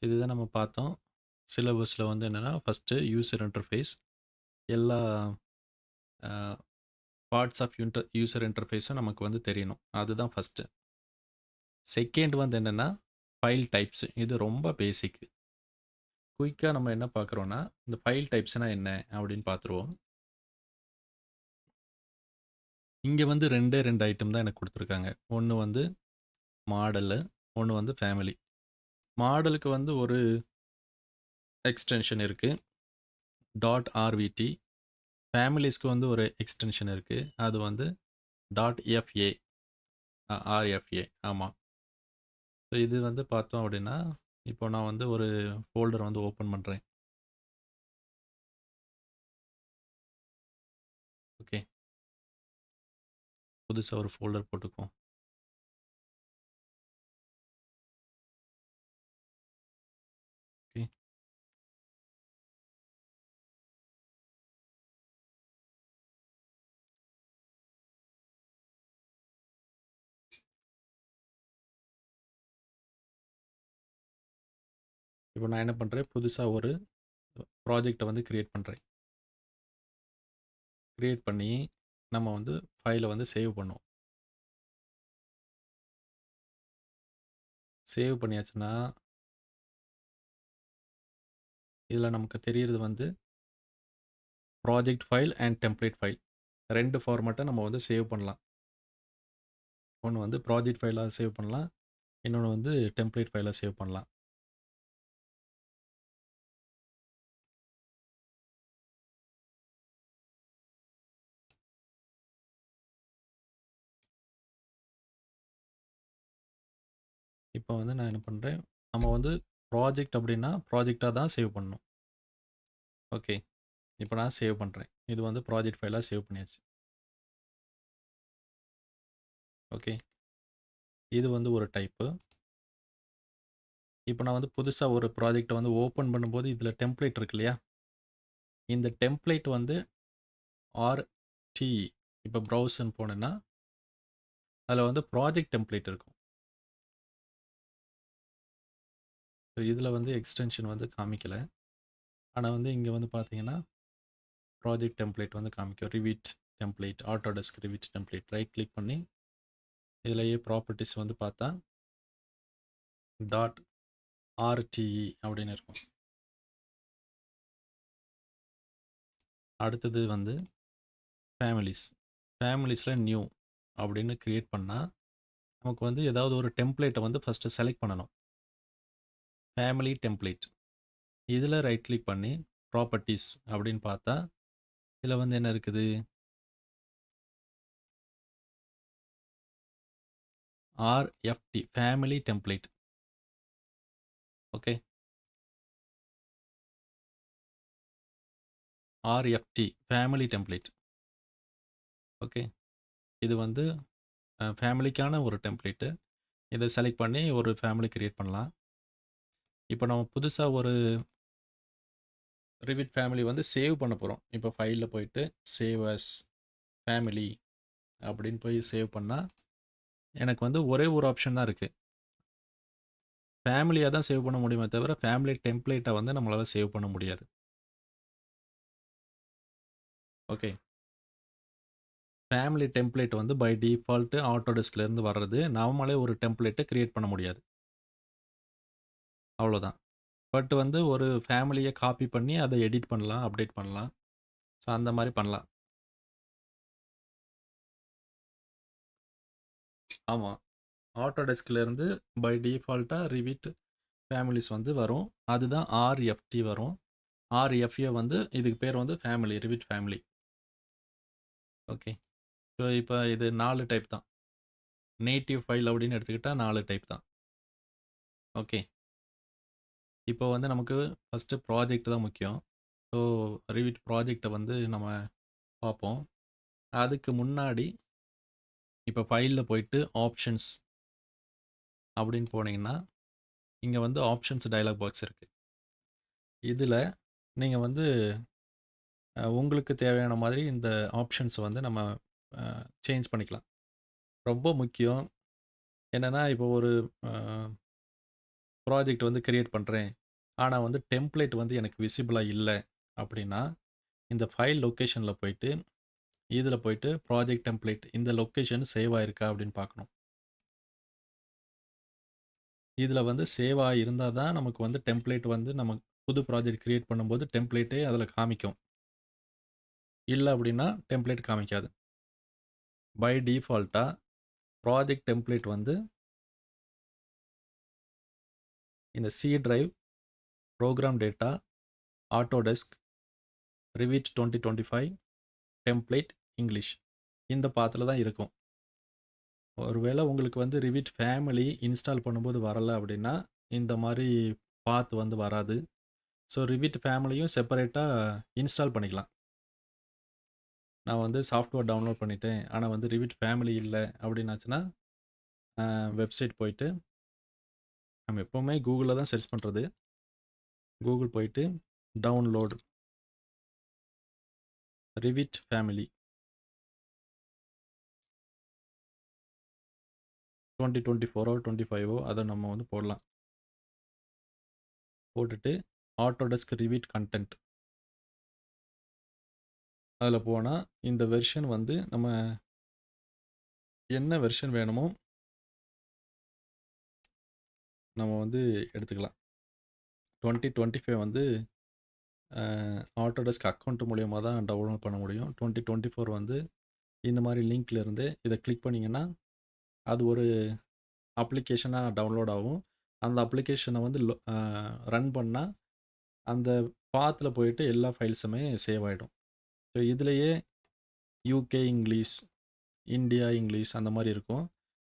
இதுதான் நம்ம பார்த்தோம். சிலபஸ்ல வந்து என்னன்னா, ஃபர்ஸ்ட்டு யூசர் இன்டர்ஃபேஸ் எல்லா அ பார்ட்ஸ் ஆஃப் யூசர் இன்டர்ஃபேஸும் நமக்கு வந்து தெரியணும். அதுதான் ஃபர்ஸ்ட்டு. செகண்ட் வந்து என்னன்னா, ஃபைல் டைப்ஸ். இது ரொம்ப பேசிக். குயிக்கா நம்ம என்ன பார்க்குறோம்னா, இந்த ஃபைல் டைப்ஸ்னா என்ன அப்படின்னு பார்த்துருவோம். இங்க வந்து 2 ஐட்டம் தான் எனக்கு குடுத்துருக்காங்க. ஒண்ணு வந்து மாடலு, ஒண்ணு வந்து ஃபேமிலி. மாடலுக்கு வந்து ஒரு எக்ஸ்டென்ஷன் இருக்கு. .rvt. ஃபேமிலீஸ்க்கு வந்து ஒரு எக்ஸ்டென்ஷன் இருக்கு. அது வந்து .fa. rfa. ஆமா. ஸோ இது வந்து பார்த்தோம் அப்படின்னா, இப்போ நான் வந்து ஒரு ஃபோல்டர் வந்து ஓப்பன் பண்றேன். ஓகே. புதுசா ஒரு ஃபோல்டர் போட்டுக்குவோம். ஓகே. இப்போ நான் என்ன பண்றேன், புதுசா ஒரு ப்ராஜெக்ட்ட வந்து கிரியேட் பண்றேன். கிரியேட் பண்ணி, நம்ம வந்து ஃபைல வந்து சேவ் பண்ணுவோம். சேவ் பண்ணியாச்சுன்னா, இதில நமக்கு தெரியறது வந்து project file and template file. 2 ஃபார்மேட்டா நம்ம வந்து சேவ் பண்ணலாம். ஒண்ணு வந்து ப்ராஜெக்ட் ஃபைலா சேவ் பண்ணலாம். இன்னொன்னு வந்து டெம்ப்ளேட் ஃபைலா சேவ் பண்ணலாம். இப்போ வந்து நான் என்ன பண்றேன், நம்ம வந்து ப்ராஜெக்ட் அப்படின்னா, ப்ராஜெக்ட்டா தான் சேவ் பண்ணணும். ஓகே. இப்போ நான் சேவ் பண்றேன். இது வந்து ப்ராஜெக்ட் ஃபைலா சேவ் பண்ணியாச்சு. ஓகே. இது வந்து ஒரு டைப்பு. இப்போ நான் வந்து புதுசா ஒரு ப்ராஜெக்ட்ட வந்து ஓப்பன் பண்ணும்போது, இதில டெம்ப்ளேட் இருக்கு இல்லையா? இந்த டெம்ப்ளேட் வந்து RT. இப்போ ப்ரௌஸ்ன்னு போனேன்னா, அதில வந்து ப்ராஜெக்ட் டெம்ப்ளேட் இருக்கும். இதில வந்து எக்ஸ்டென்ஷன் வந்து காமிக்கல. ஆனா வந்து இங்க வந்து பார்த்தீங்கன்னா, ப்ராஜெக்ட் டெம்ப்ளேட் வந்து காமிக்கும். Revit template, Autodesk Revit template. Right click பண்ணி, இதிலேயே ப்ராப்பர்ட்டீஸ் வந்து பார்த்தா, .rte அப்படின்னு இருக்கும். அடுத்தது வந்து ஃபேமிலீஸ். ஃபேமிலீஸ்ல நியூ அப்படின்னு கிரியேட் பண்ணா, நமக்கு வந்து ஏதாவது ஒரு டெம்ப்ளேட்ட வந்து ஃபர்ஸ்ட்டு செலக்ட் பண்ணணும். Family template. இதில ரைட் கிளிக் பண்ணி, ப்ராப்பர்ட்டீஸ் அப்படின்னு பார்த்தா, இதில வந்து என்ன இருக்குது? RFT family template. Okay. RFT family template. Okay. இது வந்து ஃபேமிலிக்கான ஒரு டெம்ப்ளேட்டு. இத செலக்ட் பண்ணி ஒரு ஃபேமிலி கிரியேட் பண்ணலாம். இப்போ நம்ம புதுசா ஒரு ரிவிட் ஃபேமிலி வந்து சேவ் பண்ண போறோம். இப்போ ஃபைல்ல போயிட்டு சேவ் அஸ் ஃபேமிலி அப்படின்னு போய் சேவ் பண்ணா, எனக்கு வந்து ஒரே ஒரு ஆப்ஷன் தான் இருக்கு. ஃபேமிலியா தான் சேவ் பண்ண முடியுமே தவிர, ஃபேமிலி டெம்ப்ளேட்ட வந்து நம்மளால சேவ் பண்ண முடியாது. ஓகே. ஃபேமிலி டெம்ப்ளேட் வந்து பை டிஃபால்ட் ஆட்டோடெஸ்க்லேருந்து வர்றது. நாமளே ஒரு டெம்ப்ளேட்ட கிரியேட் பண்ண முடியாது. அவ்வளோதான். பட் வந்து ஒரு ஃபேமிலிய காப்பி பண்ணி அத எடிட் பண்ணலாம், அப்டேட் பண்ணலாம். ஸோ அந்த மாரி பண்ணலாம். ஆமா. ஆட்டோடெஸ்க்லேருந்து பை டிஃபால்ட்டா ரிவிட் ஃபேமிலீஸ் வந்து வரும். அதுதான் RFT வரும். RFA வந்து இதுக்கு பேர் வந்து family, Revit family. Okay. So இப்ப இது 4 டைப் தான். நேட்டிவ் ஃபைல் அப்படின்னு எடுத்துக்கிட்டா 4 டைப் தான். ஓகே. இப்போ வந்து நமக்கு ஃபர்ஸ்ட்டு ப்ராஜெக்ட் தான் முக்கியம். ஸோ ரிவிட் ப்ராஜெக்ட்ட வந்து நம்ம பார்ப்போம். அதுக்கு முன்னாடி இப்போ ஃபைல்ல போயிட்டு ஆப்ஷன்ஸ் அப்படின்னு போனீங்கன்னா, இங்க வந்து ஆப்ஷன்ஸ் டயலாக் பாக்ஸ் இருக்கு. இதுல நீங்க வந்து உங்களுக்கு தேவையான மாதிரி இந்த ஆப்ஷன்ஸ வந்து நம்ம சேஞ்ச் பண்ணிக்கலாம். ரொம்ப முக்கியம் என்னன்னா, இப்போ ஒரு அ ப்ராஜெக்ட் வந்து கிரியேட் பண்ணுறேன். ஆனால் வந்து டெம்ப்ளேட் வந்து எனக்கு விசிபிளாக இல்லை அப்படின்னா, இந்த ஃபைல் லொக்கேஷனில் போயிட்டு, இதில் போயிட்டு ப்ராஜெக்ட் டெம்ப்ளேட் இந்த லொக்கேஷன் சேவ் ஆயிருக்கா அப்படின்னு பார்க்கணும். இதில் வந்து சேவ் ஆகியிருந்தால் தான் நமக்கு வந்து டெம்ப்ளேட் வந்து நம்ம புது ப்ராஜெக்ட் கிரியேட் பண்ணும்போது டெம்ப்ளேட்டே அதில் காமிக்கும். இல்லை அப்படின்னா டெம்ப்ளேட் காமிக்காது. பை டிஃபால்ட்டாக ப்ராஜெக்ட் டெம்ப்ளேட் வந்து இந்த C drive, program data, Autodesk, Revit 2025, template, English இந்த பாத்தில் தான் இருக்கும். ஒருவேளை உங்களுக்கு வந்து ரிவிட் ஃபேமிலி இன்ஸ்டால் பண்ணும்போது வரலை அப்படின்னா இந்த மாதிரி பாத் வந்து வராது. ஸோ ரிவிட் ஃபேமிலியும் செப்பரேட்டாக இன்ஸ்டால் பண்ணிக்கலாம். நான் வந்து சாஃப்ட்வேர் டவுன்லோட் பண்ணிட்டேன், ஆனால் வந்து ரிவிட் ஃபேமிலி இல்லை அப்படின்னாச்சுன்னா வெப்சைட் போயிட்டு நம்ம எப்போவுமே கூகுளில் தான் சர்ச் பண்ணுறது. கூகுள் போயிட்டு டவுன்லோட் ரிவிட் ஃபேமிலி 2024 25 அதை நம்ம வந்து போடலாம். போட்டுட்டு ஆட்டோடெஸ்க் ரிவிட் கண்டென்ட் அதில் போனால் இந்த வெர்ஷன் வந்து நம்ம என்ன வெர்ஷன் வேணுமோ நம்ம வந்து எடுத்துக்கலாம். 2025 வந்து ஆட்டோடெஸ்க் அக்கௌண்ட் மூலியமாக தான் டவுன்லோட் பண்ண முடியும். 2024 வந்து இந்த மாதிரி லிங்க்ல இருந்து இதை கிளிக் பண்ணிங்கன்னா அது ஒரு அப்ளிகேஷனாக டவுன்லோட் ஆகும். அந்த அப்ளிகேஷனை வந்து ரன் பண்ணால் அந்த பாத்தில் போயிட்டு எல்லா ஃபைல்ஸுமே சேவ் ஆகிடும். ஸோ இதுலேயே யூகே இங்கிலீஷ், இந்தியா இங்கிலீஷ் அந்த மாதிரி இருக்கும்.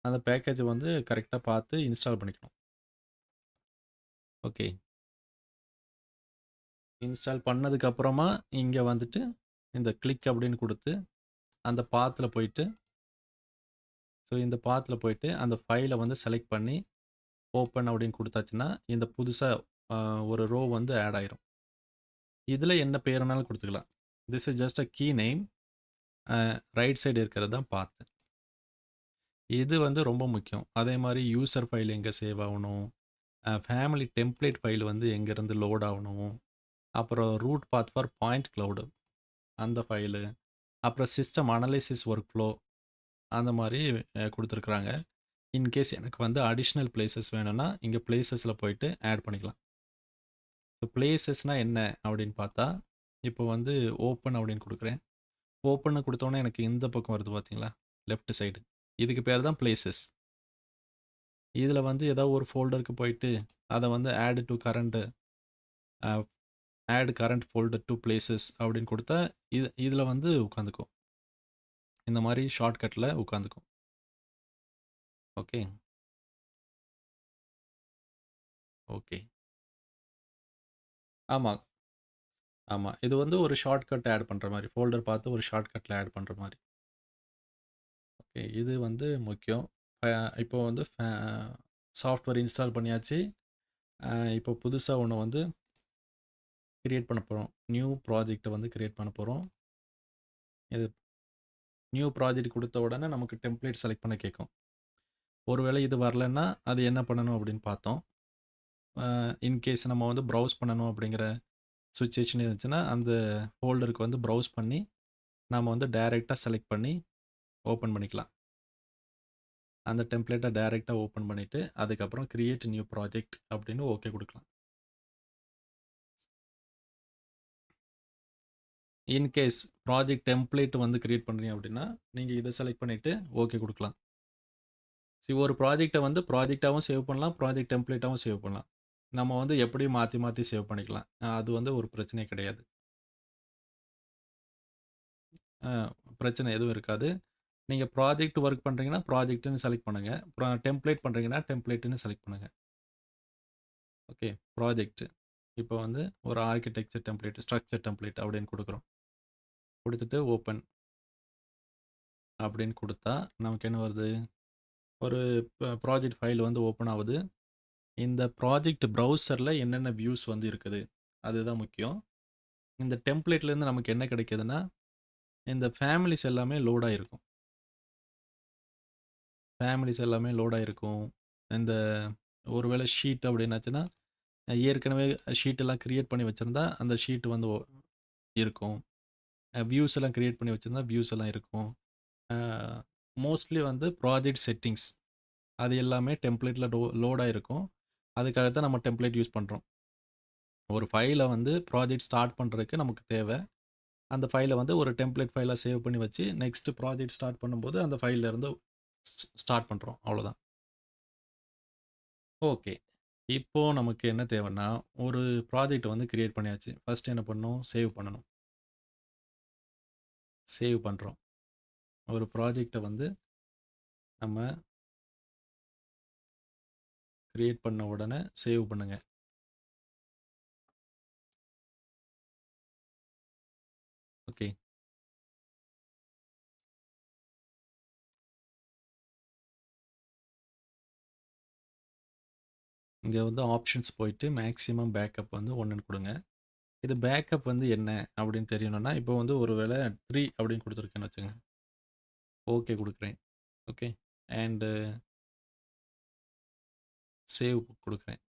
அந்த பேக்கேஜை வந்து கரெக்டாக பார்த்து இன்ஸ்டால் பண்ணிக்கணும். ஓகே, இன்ஸ்டால் பண்ணதுக்கப்புறமா இங்கே வந்துட்டு இந்த கிளிக் அப்படின்னு கொடுத்து அந்த பாத்தில் போயிட்டு இந்த பாத்தில் போயிட்டு அந்த ஃபைலை வந்து செலக்ட் பண்ணி ஓப்பன் அப்படின்னு கொடுத்தாச்சுன்னா இந்த புதுசாக ஒரு ரோ வந்து ஆட் ஆயிரும். இதில் என்ன பேருனாலும் கொடுத்துக்கலாம். This is just a key name. Right side இருக்கிறது தான் பாத்து. இது வந்து ரொம்ப முக்கியம். அதே மாதிரி யூசர் ஃபைல் எங்கே சேவ் ஆகணும், ஃபேமிலி டெம்ப்ளேட் ஃபைல் வந்து எங்கேருந்து லோட் ஆகணும், அப்புறம் root path for point cloud அந்த ஃபைலு, அப்புறம் சிஸ்டம் அனலைசிஸ் ஒர்க் ஃப்ளோ அந்த மாதிரி கொடுத்துருக்குறாங்க. இன்கேஸ் எனக்கு வந்து அடிஷ்னல் பிளேசஸ் வேணும்னா இங்கே பிளேசஸில் போயிட்டு ஆட் பண்ணிக்கலாம். இப்போ பிளேசஸ்னால் என்ன அப்படின்னு பார்த்தா, இப்போ வந்து ஓப்பன் அப்படின்னு கொடுக்குறேன். ஓப்பன்னு கொடுத்தோன்னே எனக்கு இந்த பக்கம் வருது பார்த்தீங்களா, லெஃப்ட் சைடு. இதுக்கு பேர் தான் பிளேசஸ். இதில் வந்து ஏதோ ஒரு ஃபோல்டருக்கு போயிட்டு அதை வந்து add to current add current folder to places அப்படின்னு கொடுத்தா இதில் வந்து உட்காந்துக்கும். இந்த மாதிரி ஷார்ட்கட்டில் உட்காந்துக்கும். ஓகே ஓகே ஆமாம் ஆமாம், இது வந்து ஒரு ஷார்ட்கட் ஆட் பண்ணுற மாதிரி, ஃபோல்டர் பார்த்து ஒரு ஷார்ட்கட்டில் ஆட் பண்ணுற மாதிரி. ஓகே, இது வந்து முக்கியம். இப்போ வந்து சாஃப்ட்வேர் இன்ஸ்டால் பண்ணியாச்சு. இப்போ புதுசாக ஒன்று வந்து கிரியேட் பண்ண போகிறோம். நியூ ப்ராஜெக்டை வந்து கிரியேட் பண்ண போகிறோம். இது நியூ ப்ராஜெக்ட் கொடுத்த உடனே நமக்கு டெம்ப்ளேட் செலக்ட் பண்ண கேட்கும். ஒருவேளை இது வரலன்னா அது என்ன பண்ணணும் அப்படின்னு பார்த்தோம். இன்கேஸ் நம்ம வந்து ப்ரௌஸ் பண்ணணும் அப்படிங்கிற சுச்சுவேஷன் இருந்துச்சுன்னா அந்த ஃபோல்டருக்கு வந்து ப்ரௌஸ் பண்ணி நாம் வந்து டைரெக்டாக செலக்ட் பண்ணி ஓப்பன் பண்ணிக்கலாம். அந்த டெம்ப்ளேட்டை டைரெக்டாக ஓப்பன் பண்ணிவிட்டு அதுக்கப்புறம் கிரியேட் நியூ ப்ராஜெக்ட் அப்படின்னு ஓகே கொடுக்கலாம். இன்கேஸ் ப்ராஜெக்ட் டெம்ப்ளேட் வந்து கிரியேட் பண்ணுறீங்க அப்படின்னா நீங்கள் இதை செலக்ட் பண்ணிவிட்டு ஓகே கொடுக்கலாம். ஒரு ப்ராஜெக்டை வந்து ப்ராஜெக்டாகவும் சேவ் பண்ணலாம், ப்ராஜெக்ட் டெம்ப்ளேட்டாகவும் சேவ் பண்ணலாம். நம்ம வந்து எப்படியும் மாற்றி மாற்றி சேவ் பண்ணிக்கலாம். அது வந்து ஒரு பிரச்சனையே கிடையாது. பிரச்சனை எதுவும் இருக்காது. நீங்கள் ப்ராஜெக்ட் ஒர்க் பண்ணுறீங்கன்னா ப்ராஜெக்ட்னு செலக்ட் பண்ணுங்கள். டெம்ப்ளேட் பண்ணுறீங்கன்னா டெம்ப்ளேட்னு செலக்ட் பண்ணுங்கள். ஓகே, ப்ராஜெக்ட் இப்போ வந்து ஒரு ஆர்கிடெக்சர் டெம்ப்ளேட், ஸ்ட்ரக்சர் டெம்ப்ளேட் அப்படின்னு கொடுக்குறோம். கொடுத்துட்டு ஓப்பன் அப்படின்னு கொடுத்தா நமக்கு என்ன வருது, ஒரு ப்ராஜெக்ட் ஃபைல் வந்து ஓப்பன் ஆகுது. இந்த ப்ராஜெக்ட் ப்ரௌசரில் என்னென்ன வியூஸ் வந்து இருக்குது அதுதான் முக்கியம். இந்த டெம்ப்ளேட்லேருந்து நமக்கு என்ன கிடைக்குதுன்னா இந்த ஃபேமிலிஸ் எல்லாமே லோட் ஆகிருக்கும். ஃபேமிலிஸ் எல்லாமே லோட் ஆகிருக்கும். இந்த ஒருவேளை ஷீட் அப்படின்னாச்சுன்னா, ஏற்கனவே ஷீட் எல்லாம் கிரியேட் பண்ணி வச்சிருந்தா, அந்த ஷீட் வந்து இருக்கும். வியூஸ் எல்லாம் கிரியேட் பண்ணி வச்சிருந்தா, வியூஸ் எல்லாம் இருக்கும். மோஸ்ட்லி வந்து ப்ராஜெக்ட் செட்டிங்ஸ் அது எல்லாமே டெம்ப்ளேட்ல லோட் ஆயிருக்கும். அதுக்காக தான் நம்ம டெம்ப்ளேட் யூஸ் பண்றோம். ஒரு ஃபைல வந்து ப்ராஜெக்ட் ஸ்டார்ட் பண்றதுக்கு நமக்கு தேவை. அந்த ஃபைல வந்து ஒரு டெம்ப்ளேட் ஃபைலா சேவ் பண்ணி வச்சு, நெக்ஸ்ட் ப்ராஜெக்ட் ஸ்டார்ட் பண்ணும்போது அந்த ஃபைல்ல இருந்து ஸ்டார்ட் பண்றோம். அவ்வளோதான். ஓகே. இப்போ நமக்கு என்ன தேவைன்னா, ஒரு ப்ராஜெக்ட் வந்து கிரியேட் பண்ணியாச்சு. ஃபர்ஸ்ட் என்ன பண்ணணும்? சேவ் பண்ணணும். சேவ் பண்றோம். ஒரு ப்ராஜெக்ட்ட வந்து நம்ம கிரியேட் பண்ண உடனே சேவ் பண்ணுங்க. ஓகே. இங்க வந்து ஆப்ஷன்ஸ் போயிட்டு மேக்ஸிமம் பேக்கப் வந்து 1ன்னு குடுங்க. இது பேக்கப் வந்து என்ன அப்படின்னு தெரியணும்னா, இப்போ வந்து ஒரு வேளை 3 அப்படின்னு குடுத்துருக்கேன்னு வச்சுக்கங்க. ஓகே குடுக்குறேன். ஓகே. அண்ட் சேவ் குடுக்குறேன்.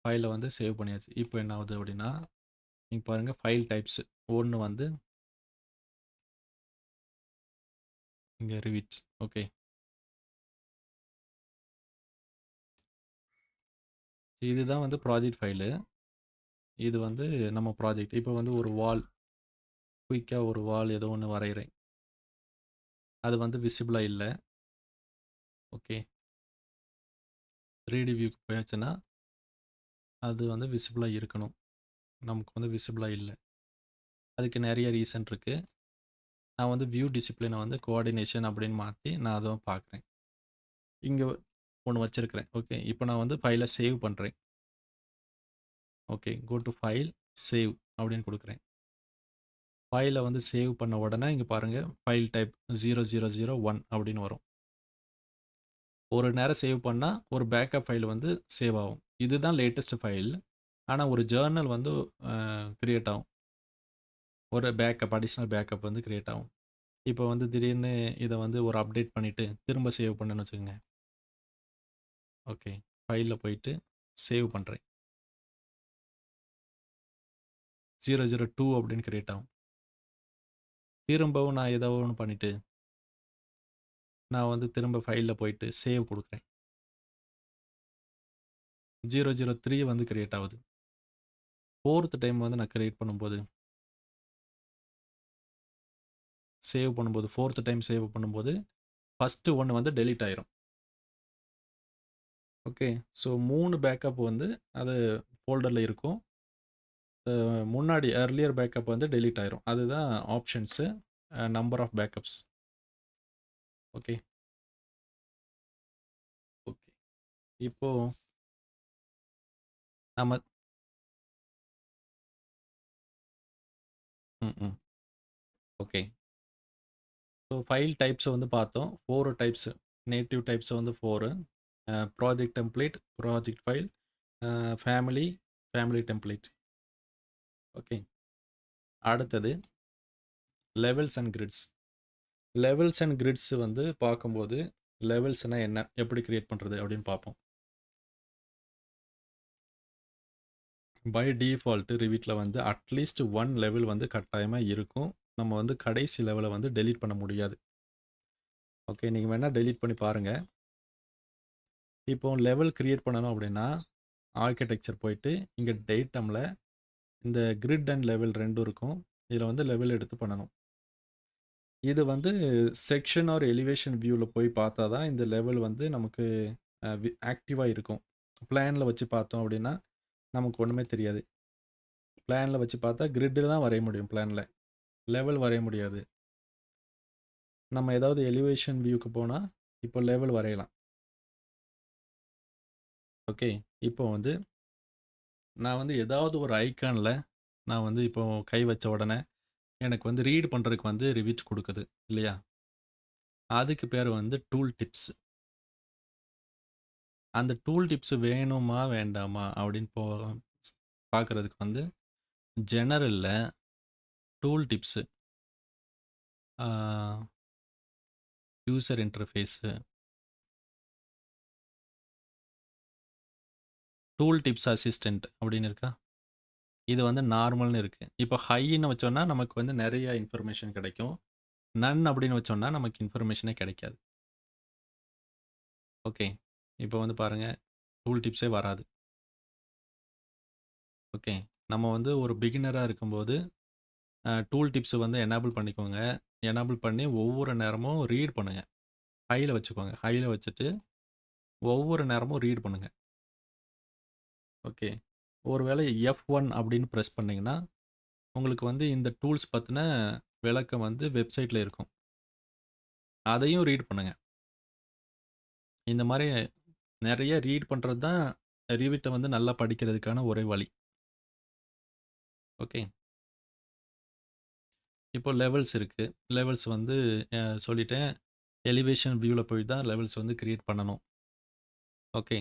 ஃபைல வந்து சேவ் பண்ணியாச்சு. இப்போ என்ன ஆகுது அப்படின்னா, நீங்க பாருங்க ஃபைல் டைப்ஸ். ஒண்ணு வந்து இங்க ரிவிட். ஓகே. இதுதான் வந்து ப்ராஜெக்ட் ஃபைலு. இது வந்து நம்ம ப்ராஜெக்ட். இப்போ வந்து ஒரு வால், குயிக்கா ஒரு வால் ஏதோ ஒண்ணு வரையிறேன். அது வந்து விசிபிளா இல்ல. ஓகே. 3டி வியூக்கு போயாச்சுன்னா, அது வந்து விசிபிளா இருக்கணும். நமக்கு வந்து விசிபிளா இல்ல. அதுக்கு நெறைய ரீசன் இருக்கு. நான் வந்து வியூ டிசிப்ளின வந்து கோஆர்டினேஷன் அப்படின்னு மாத்தி நான் அத பார்க்குறேன். இங்க ஒண்ணு வச்சிருக்கிறேன். ஓகே. இப்போ நான் வந்து ஃபைல சேவ் பண்றேன். ஓகே. கோ டூ ஃபைல், சேவ் அப்படின்னு குடுக்குறேன். ஃபைல வந்து சேவ் பண்ண உடனே இங்க பாருங்க, ஃபைல் டைப் 0001 அப்படின்னு வரும். ஒரு நேரம் சேவ் பண்ணா, ஒரு பேக்கப் ஃபைல் வந்து சேவ் ஆகும். இதுதான் லேட்டஸ்ட் ஃபைல். ஆனா ஒரு ஜர்னல் வந்து கிரியேட் ஆகும். ஒரு பேக்கப், அடிஷனல் பேக்கப் வந்து கிரியேட் ஆகும். இப்போ வந்து திடீர்னு இத வந்து ஒரு அப்டேட் பண்ணிட்டு, திரும்ப சேவ் பண்ணேன்னு வச்சுக்கங்க. ஓகே. ஃபைல்ல போயிட்டு சேவ் பண்றேன். 002 அப்படின்னு கிரியேட் ஆகும். திரும்பவும் நான் ஏதோ ஒண்ணு பண்ணிட்டு, நான் வந்து திரும்ப ஃபைல்ல போயிட்டு சேவ் குடுக்குறேன். 003 வந்து கிரியேட் ஆகுது. 4த் டைம் வந்து நான் கிரியேட் பண்ணும்போது, சேவ் பண்ணும்போது 4த் டைம் சேவ் பண்ணும்போது, ஃபர்ஸ்ட் ஒண்ணு வந்து டெலீட் ஆயிரும். ஓகே. ஸோ 3 பேக்கப் வந்து அது ஃபோல்டர்ல இருக்கும். முன்னாடி எர்லியர் பேக்கப் வந்து டெலீட் ஆயிரும். அதுதான் options, number of backups. Okay. Okay. இப்போ நம்ம ம், ம். ஓகே. ஸோ ஃபைல் டைப்ஸ வந்து பார்த்தோம். 4 டைப்ஸ். நேட்டிவ் டைப்ஸ் வந்து 4. Project template, project file, family, family template. Okay. அடுத்தது levels and grids. Levels and grids வந்து பார்க்கும்போது, லெவல்ஸ்னா என்ன? எப்படி கிரியேட் பண்றது? அப்படின்னு பார்ப்போம். பை டிஃபால்ட் ரிவிட்ல வந்து அட்லீஸ்ட் 1 லெவல் வந்து கட்டாயமா இருக்கும். நம்ம வந்து கடைசி லெவல வந்து டெலீட் பண்ண முடியாது. ஓகே. நீங்க வேணா டெலீட் பண்ணி பாருங்க. இப்போ லெவல் கிரியேட் பண்ணணும் அப்படின்னா, ஆர்க்கிடெக்சர் போயிட்டு, இங்க டேட்டம்ல இந்த கிரிட் அண்ட் லெவல் 2ம் இருக்கும். இதில வந்து லெவல் எடுத்து பண்ணணும். இது வந்து செக்ஷன் ஆர் எலிவேஷன் வியூல போய் பார்த்தா தான் இந்த லெவல் வந்து நமக்கு ஆக்டிவா இருக்கும். பிளான்ல வச்சு பார்த்தோம் அப்படின்னா, நமக்கு ஒண்ணுமே தெரியாது. பிளான்ல வச்சு பார்த்தா கிரிட்ல தான் வரைய முடியும் பிளான்ல. லெவல் வரைய முடியாது. நம்ம ஏதாவது எலிவேஷன் வியூக்கு போனா, இப்போ லெவல் வரையலாம். ஓகே. இப்போ வந்து நான் வந்து ஏதாவது ஒரு ஐகான்ல நான் வந்து இப்போ கை வச்ச உடனே, எனக்கு வந்து ரீட் பண்றதுக்கு வந்து ரிவிட் குடுக்குது இல்லையா? அதுக்கு பேரு வந்து டூல் டிப்ஸ். அந்த டூல் டிப்ஸ் வேணுமா? வேண்டாமா? அப்படின்னு பார்க்கறதுக்கு வந்து ஜெனரல்ல டூல் டிப்ஸ், ஆ user interface, tool tips assistant அப்படின்னு இருக்கா? இது வந்து நார்மல்னு இருக்கு. இப்போ ஹைன்னு வச்சோம்னா நமக்கு வந்து நெறைய இன்ஃபர்மேஷன் கிடைக்கும். நன் அப்படின்னு வச்சோம்னா நமக்கு இன்ஃபர்மேஷனே கிடைக்காது. ஓகே. இப்போ வந்து பாருங்க, டூல் டிப்ஸே வராது. ஓகே. நம்ம வந்து ஒரு பிகினரா இருக்கும்போது, டூல் டிப்ஸ் வந்து எனேபிள் பண்ணிக்கோங்க. எனேபிள் பண்ணி ஒவ்வொரு நேரமும் ரீட் பண்ணுங்க. ஹைல வச்சுக்கோங்க. ஹைல வச்சுட்டு ஒவ்வொரு நேரமும் ரீட் பண்ணுங்க. ஓகே. ஒருவேளை F1 அப்படின்னு பிரஸ் பண்ணீங்கன்னா, உங்களுக்கு வந்து இந்த டூல்ஸ் பத்தின விளக்கம் வந்து வெப்சைட்ல இருக்கும். அதையும் ரீட் பண்ணுங்க. இந்த மாரி நெறைய ரீட் பண்றது தான் ரிவிட்ட வந்து நல்லா படிக்கிறதுக்கான ஒரே வழி. ஓகே. இப்போ லெவல்ஸ் இருக்கு. லெவல்ஸ் வந்து சொல்லிட்டேன். எலிவேஷன் வியூல போய் தான் லெவல்ஸ் வந்து கிரியேட் பண்ணணும். ஓகே.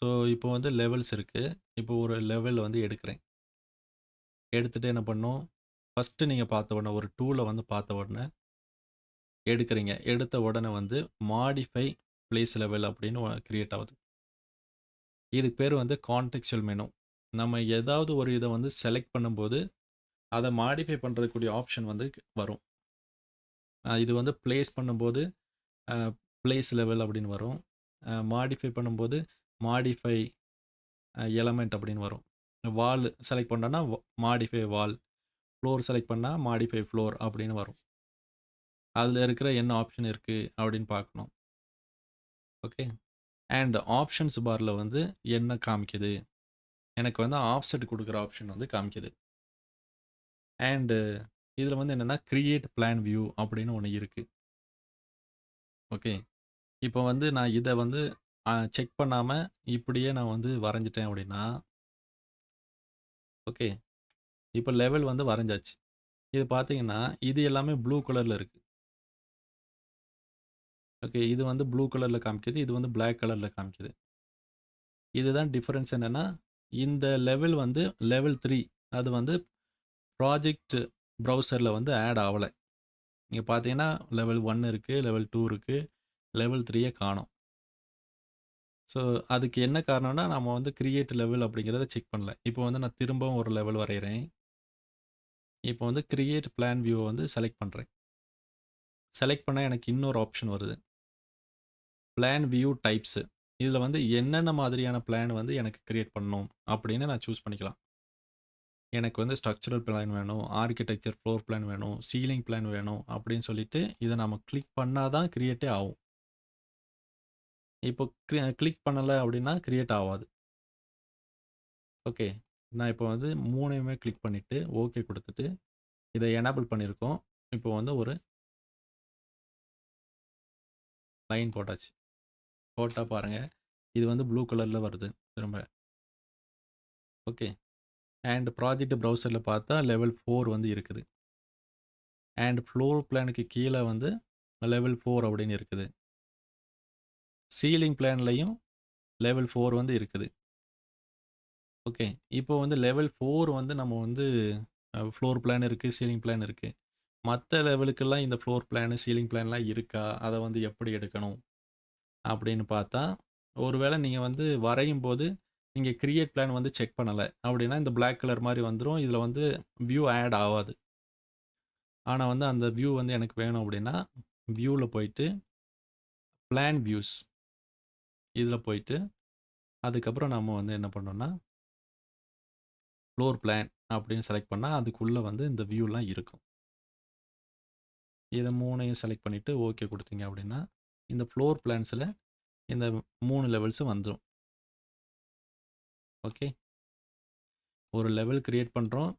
ஸோ இப்போ வந்து லெவல்ஸ் இருக்கு. இப்போ ஒரு லெவல் வந்து எடுக்கிறேன். எடுத்துட்டு என்ன பண்ணணும், ஃபர்ஸ்ட்டு நீங்க பார்த்த உடனே ஒரு டூல வந்து பார்த்த உடனே எடுக்கிறீங்க. எடுத்த உடனே வந்து மாடிஃபை பிளேஸ் லெவல் அப்படின்னு கிரியேட் ஆகுது. இதுக்கு பேர் வந்து கான்டெக்ஸ்சுவல் மெனு. நம்ம ஏதாவது ஒரு இத வந்து செலக்ட் பண்ணும்போது, அத மாடிஃபை பண்றதுக்கூடிய ஆப்ஷன் வந்து வரும். இது வந்து பிளேஸ் பண்ணும்போது, அ பிளேஸ் லெவல் அப்படின்னு வரும். மாடிஃபை பண்ணும்போது, மாடிஃபை எலமெண்ட் அப்படின்னு வரும். வால் செலக்ட் பண்ணோம்னா, மாடிஃபை வால். ஃப்ளோர் செலக்ட் பண்ணா, மாடிஃபை ஃப்ளோர் அப்படின்னு வரும். அதுல இருக்கிற என்ன ஆப்ஷன் இருக்கு அப்படின்னு பார்க்கணும். ஓகே. அண்ட் ஆப்ஷன்ஸ் பார்ல வந்து என்ன காமிக்குது? எனக்கு வந்து ஆஃப்செட் குடுக்குற ஆப்ஷன் வந்து காமிக்குது. அண்ட் இதுல வந்து என்னன்னா, கிரியேட் பிளான் வியூ அப்படின்னு ஒண்ணு இருக்கு. ஓகே. இப்போ வந்து நான் இத வந்து செக் பண்ணாம இப்படியே நான் வந்து வரைஞ்சுட்டேன் அப்படின்னா, ஓகே. இப்போ லெவல் வந்து வரைஞ்சாச்சு. இது பார்த்தீங்கன்னா, இது எல்லாமே ப்ளூ கலர்ல இருக்கு. ஓகே. இது வந்து ப்ளூ கலர்ல காமிக்குது. இது வந்து பிளாக் கலர்ல காமிக்குது. இதுதான் டிஃபரன்ஸ் என்னன்னா, இந்த லெவல் வந்து லெவல் 3 அது வந்து ப்ராஜெக்ட் ப்ரௌசர்ல வந்து ஆட் ஆவல. இங்க பார்த்தீங்கன்னா, லெவல் 1 இருக்கு, லெவல் 2 இருக்கு, லெவல் 3ய காணோம். ஸோ, அதுக்கு என்ன காரணம்னா, நம்ம வந்து கிரியேட் லெவல் அப்படிங்கிறத செக் பண்ணல. இப்போ வந்து நான் திரும்பவும் ஒரு லெவல் வரையறேன். இப்போ வந்து கிரியேட் பிளான் வியூவ வந்து செலக்ட் பண்றேன். செலக்ட் பண்ணா எனக்கு இன்னொரு ஆப்ஷன் வருது. Plan view types. இதுல வந்து என்னென்ன மாதிரியான பிளான் வந்து எனக்கு கிரியேட் பண்ணணும் அப்படின்னு நான் சூஸ் பண்ணிக்கலாம். எனக்கு வந்து ஸ்ட்ரக்சரல் பிளான் வேணும், ஆர்க்கிடெக்சர் ஃப்ளோர் பிளான் வேணும், சீலிங் பிளான் வேணும் அப்படின்னு சொல்லிட்டு இத நம்ம கிளிக் பண்ணா தான் கிரியேட்டே ஆகும். இப்போ கிளிக் பண்ணல அப்படின்னா கிரியேட் ஆவாது. ஓகே. நான் இப்போ வந்து 3யுமே கிளிக் பண்ணிட்டு, ஓகே குடுத்துட்டு, இத எனேபிள் பண்ணியிருக்கோம். இப்போ வந்து ஒரு லைன் போட்டாச்சு. போட்டா பாருங்க, இது வந்து ப்ளூ கலர்ல வருது திரும்ப. ஓகே. அண்ட் ப்ராஜெக்ட் ப்ரௌசர்ல பார்த்தா லெவல் 4 வந்து இருக்குது. அண்ட் ஃப்ளோர் பிளானுக்கு கீழ வந்து லெவல் 4 அப்படின்னு இருக்குது. சீலிங் பிளான்லயும் லெவல் 4 வந்து இருக்குது. ஓகே. இப்போ வந்து லெவல் 4 வந்து நம்ம வந்து ஃப்ளோர் பிளான் இருக்கு, சீலிங் பிளான் இருக்கு. மத்த லெவலுக்கெல்லாம் இந்த ஃப்ளோர் பிளான், சீலிங் பிளான்லாம் இருக்கா? அத வந்து எப்படி எடுக்கணும்? அப்படின்னு பார்த்தா, ஒருவேளை நீங்க வந்து வரையும்போது, நீங்க கிரியேட் பிளான் வந்து செக் பண்ணல. அப்படின்னா இந்த பிளாக் கலர் மாரி வந்துரும். இதுல வந்து வியூ ஆட் ஆவாது. ஆனா வந்து அந்த வியூ வந்து எனக்கு வேணும் அப்படின்னா, வியூல போயிட்டு, பிளான் வியூஸ் இதுல போயிட்டு, அதுக்கப்புறம் நம்ம வந்து என்ன பண்ணோம்னா, ஃப்ளோர் பிளான் அப்படின்னு செலக்ட் பண்ணா, அதுக்குள்ள வந்து இந்த வியூலாம் இருக்கும். இத 3யும் செலக்ட் பண்ணிட்டு, ஓகே குடுத்தீங்க அப்படின்னா, இந்த ஃப்ளோர் பிளான்ஸ்ல இந்த 3 லெவல்ஸும் வந்துரும். ஓகே. ஒரு லெவல் கிரியேட் பண்றோம்.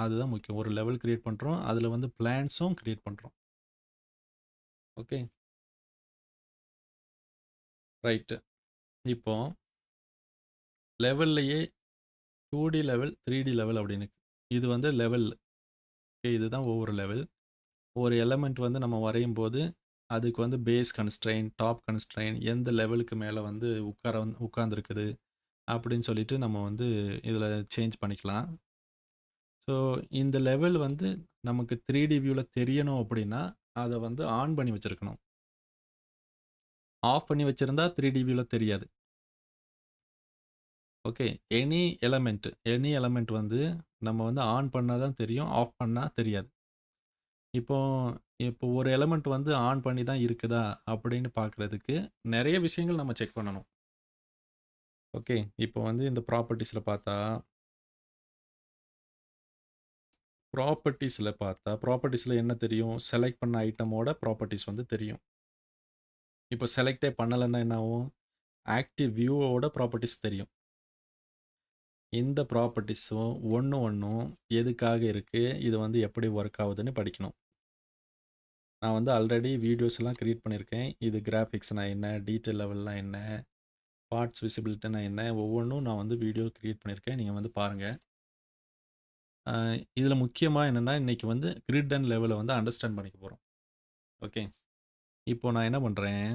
அதுதான் முக்கியம். ஒரு லெவல் கிரியேட் பண்றோம். அதுல வந்து பிளான்ஸும் கிரியேட் பண்றோம். ஓகே. ரைட். இப்போ லெவல்லயே 2டி லெவல், 3டி லெவல் அப்படின்னு. இது வந்து லெவல். இதுதான் ஒவ்வொரு லெவல். ஒரு எலிமெண்ட் வந்து நம்ம வரையும்போது, அதுக்கு வந்து பேஸ் கன்ஸ்ட்ரெயின், டாப் கன்ஸ்ட்ரெயின், எந்த லெவலுக்கு மேல வந்து உட்கார்ந்திருக்குது அப்படின்னு சொல்லிட்டு நம்ம வந்து இதுல சேஞ்ச் பண்ணிக்கலாம். ஸோ இந்த லெவல் வந்து நமக்கு 3டி வியூல தெரியணும் அப்படின்னா, அத வந்து ஆன் பண்ணி வச்சிருக்கணும். ஆஃப் பண்ணி வச்சிருந்தா 3டி வியூல தெரியாது. ஓகே. எனி எலமெண்ட் வந்து நம்ம வந்து ஆன் பண்ணா தான் தெரியும். ஆஃப் பண்ணா தெரியாது. இப்போ இப்போ ஒரு எலமெண்ட் வந்து ஆன் பண்ணி தான் இருக்குதா அப்படின்னு பார்க்குறதுக்கு நெறைய விஷயங்கள் நம்ம செக் பண்ணணும். ஓகே. இப்போ வந்து இந்த ப்ராப்பர்ட்டீஸ்ல என்ன தெரியும்? செலக்ட் பண்ண ஐட்டமோட ப்ராப்பர்ட்டீஸ் வந்து தெரியும். இப்போ செலக்ட்டே பண்ணலன்னா என்ன ஆகும்? ஆக்டிவ் வியூவோட ப்ராப்பர்ட்டீஸ் தெரியும். இந்த ப்ராப்பர்ட்டீஸும் ஒண்ணும் எதுக்காக இருக்கு? இது வந்து எப்படி ஒர்க் ஆகுதுன்னு படிக்கணும். நான் வந்து ஆல்ரெடி வீடியோஸ்லாம் கிரியேட் பண்ணியிருக்கேன். இது கிராஃபிக்ஸ்னா என்ன? டீட்டெயில் லெவல்னா என்ன? பார்ட்ஸ் விசிபிலிட்டினா என்ன? ஒவ்வொன்னும் நான் வந்து வீடியோ கிரியேட் பண்ணியிருக்கேன். நீங்க வந்து பாருங்க. அ இதில முக்கியமா என்னன்னா, இன்னைக்கு வந்து கிரிட் அண்ட் லெவல வந்து அண்டர்ஸ்டாண்ட் பண்ணிக்க போறோம். ஓகே. இப்போ நான் என்ன பண்றேன்,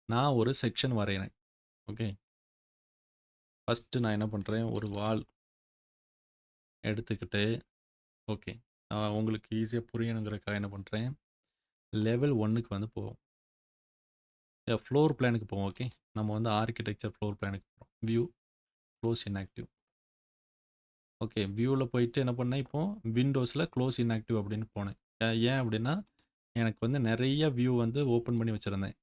நான் ஒரு செக்ஷன் வரையறேன். ஓகே. ஃபர்ஸ்ட்டு நான் என்ன பண்றேன், ஒரு வால் எடுத்துக்கிட்டு, ஓகே. உங்களுக்கு ஈஸியா புரியணுங்கிறதுக்காக என்ன பண்றேன், லெவல் 1க்கு வந்து போவோம். ஃப்ளோர் பிளானுக்கு போவோம். ஓகே. நம்ம வந்து ஆர்க்கிடெக்சர் ஃப்ளோர் பிளானுக்கு போறோம். View, close inactive. ஓகே. வியூல போயிட்டு என்ன பண்ணேன், இப்போ விண்டோஸ்ல க்ளோஸ் இன்ஆக்டிவ் அப்படின்னு போனேன். ஏன் அப்படின்னா, எனக்கு வந்து நெறைய வியூ வந்து ஓப்பன் பண்ணி வச்சிருந்தேன்.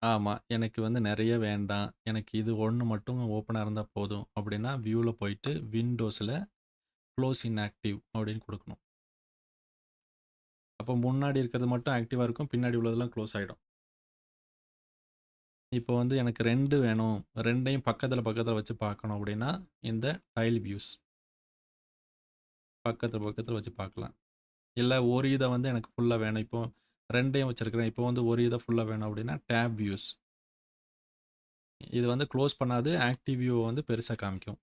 ஆமா. எனக்கு வந்து நெறைய வேண்டாம். எனக்கு இது 1 மட்டும் ஓப்பனா இருந்தா போதும் அப்படின்னா, வியூல போயிட்டு விண்டோஸ்ல க்ளோஸ் இன்ஆக்டிவ் அப்படின்னு குடுக்கணும். அப்போ முன்னாடி இருக்கிறது மட்டும் ஆக்டிவா இருக்கும். பின்னாடி உள்ளதெல்லாம் க்ளோஸ் ஆயிடும். இப்போ வந்து எனக்கு 2 வேணும். 2யும் பக்கத்துல வச்சு பார்க்கணும் அப்படின்னா, இந்த டைல் வியூஸ் பக்கத்துல வச்சு பார்க்கலாம். இல்ல ஒரு இத வந்து எனக்கு ஃபுல்லா வேணும். இப்போ 2யும் வச்சிருக்கிறேன். இப்போ வந்து ஒரு இத ஃபுல்லா வேணும் அப்படின்னா, டேப் வியூஸ். இது வந்து க்ளோஸ் பண்ணாது. ஆக்டிவ் வியூவ வந்து பெருசா காமிக்கும்.